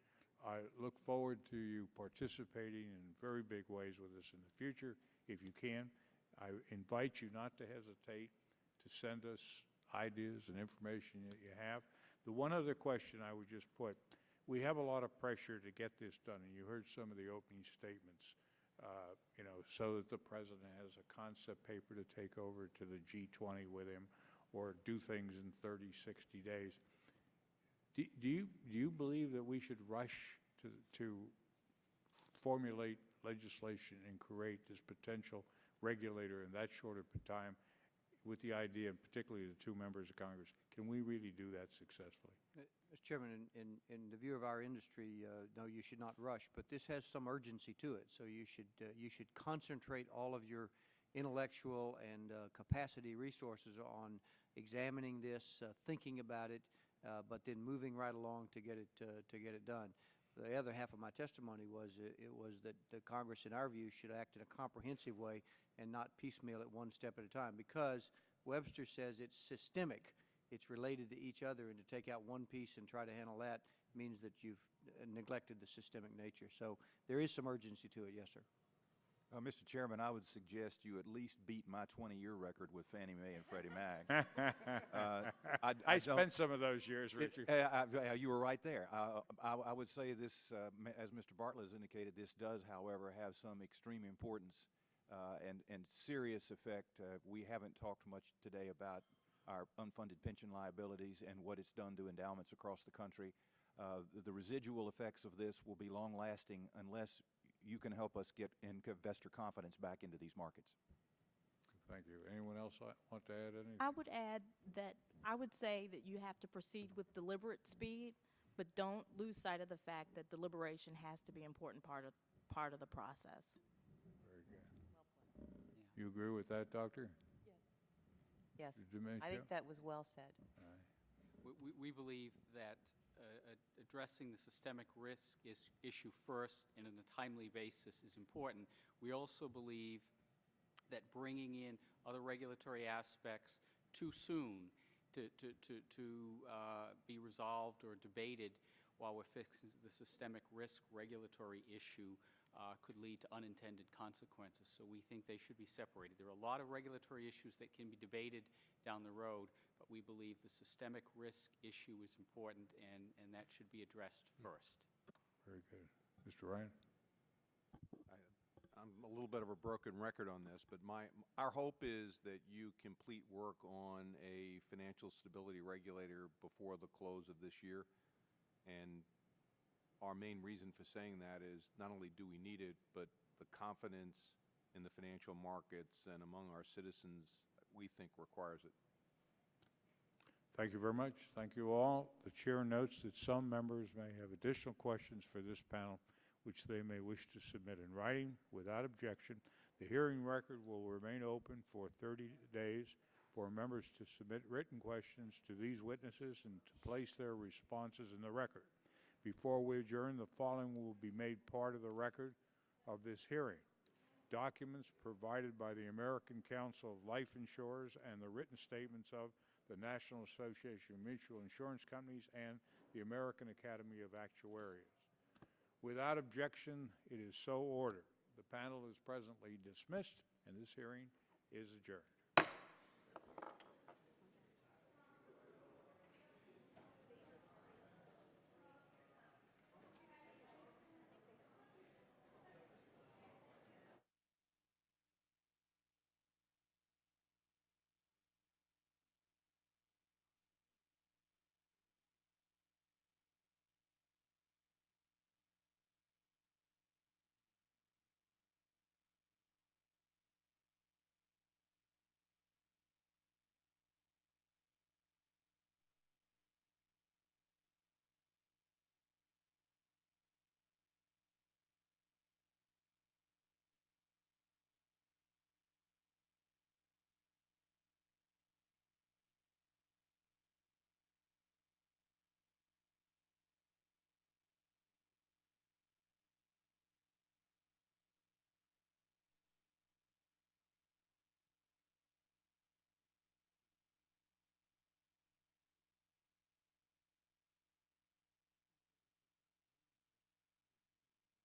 I look forward to you participating in very big ways with us in the future, if you can. I invite you not to hesitate to send us ideas and information that you have. The one other question I would just put, we have a lot of pressure to get this done, and you heard some of the opening statements, so that the president has a concept paper to take over to the G20 with him or do things in 30, 60 days. Do you believe that we should rush to formulate legislation and create this potential regulator in that short of a time with the idea, and particularly the two members of Congress? Can we really do that successfully?
Mr. Chairman, in the view of our industry, no, you should not rush, but this has some urgency to it. So you should concentrate all of your intellectual and capacity resources on examining this, thinking about it, but then moving right along to get it done. The other half of my testimony was that the Congress, in our view, should act in a comprehensive way and not piecemeal it one step at a time, because Webster says it's systemic. It's related to each other, and to take out one piece and try to handle that means that you've neglected the systemic nature. So there is some urgency to it, yes, sir.
Mr. Chairman, I would suggest you at least beat my 20-year record with Fannie Mae and Freddie Mac.
I spent some of those years, Richard.
You were right there. I would say this, as Mr. Bartlett has indicated, this does, however, have some extreme importance and serious effect. We haven't talked much today about our unfunded pension liabilities and what it's done to endowments across the country. The residual effects of this will be long-lasting unless you can help us get investor confidence back into these markets.
Thank you. Anyone else want to add anything?
I would add that I would say that you have to proceed with deliberate speed, but don't lose sight of the fact that deliberation has to be an important part of the process.
Very good. You agree with that, Doctor?
Yes,
Dementia?
I think that was well said.
We believe that addressing the systemic risk issue first and on a timely basis is important. We also believe that bringing in other regulatory aspects too soon to be resolved or debated while we're fixing the systemic risk regulatory issue could lead to unintended consequences. So we think they should be separated. There are a lot of regulatory issues that can be debated down the road, but we believe the systemic risk issue is important, and that should be addressed first.
Very good. Mr. Ryan?
I'm a little bit of a broken record on this, but our hope is that you complete work on a financial stability regulator before the close of this year. And our main reason for saying that is not only do we need it, but the confidence in the financial markets and among our citizens, we think, requires it.
Thank you very much. Thank you all. The chair notes that some members may have additional questions for this panel, which they may wish to submit in writing. Without objection, the hearing record will remain open for 30 days for members to submit written questions to these witnesses and to place their responses in the record. Before we adjourn, the following will be made part of the record of this hearing. Documents provided by the American Council of Life Insurers and the written statements of the National Association of Mutual Insurance Companies and the American Academy of Actuaries. Without objection, it is so ordered. The panel is presently dismissed, and this hearing is adjourned.